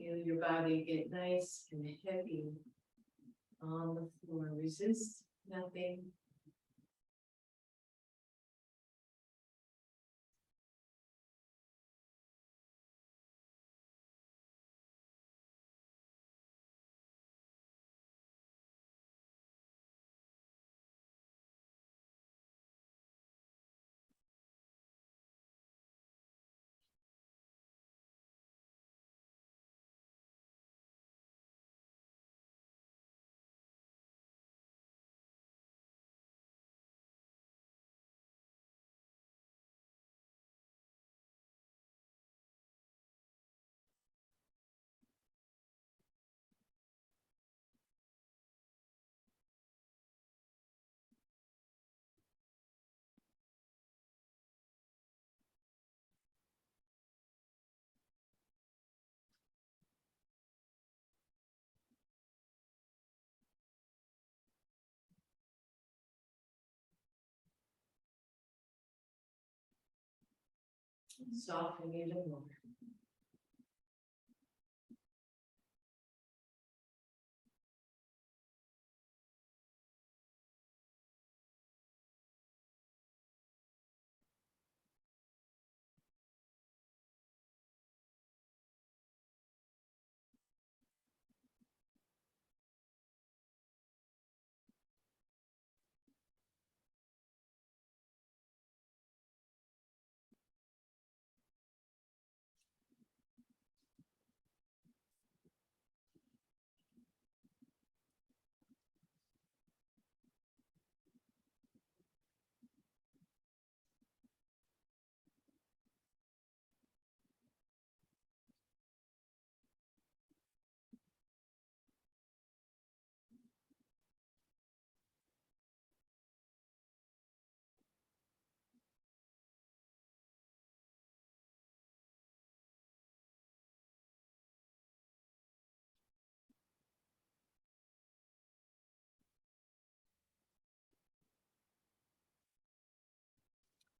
Feel your body get nice and heavy on the floor. Resist nothing. Soften even more.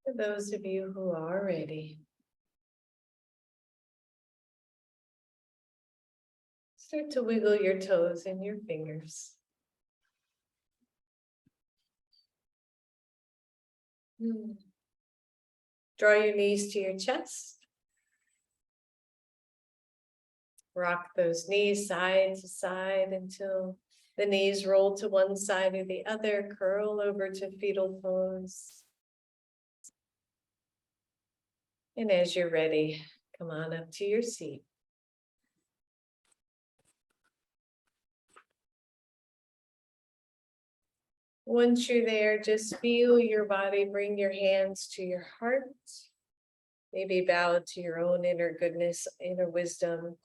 For those of you who are ready, start to wiggle your toes and your fingers. Draw your knees to your chest. Rock those knees side to side until the knees roll to one side or the other. Curl over to fetal pose. And as you're ready, come on up to your seat. Once you're there, just feel your body, bring your hands to your heart. Maybe bow to your own inner goodness, inner wisdom.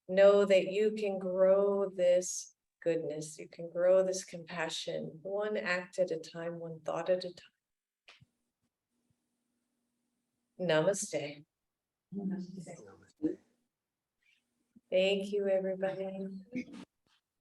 Know that you can grow this goodness. You can grow this compassion, one act at a time, one thought at a time. Namaste. Thank you, everybody.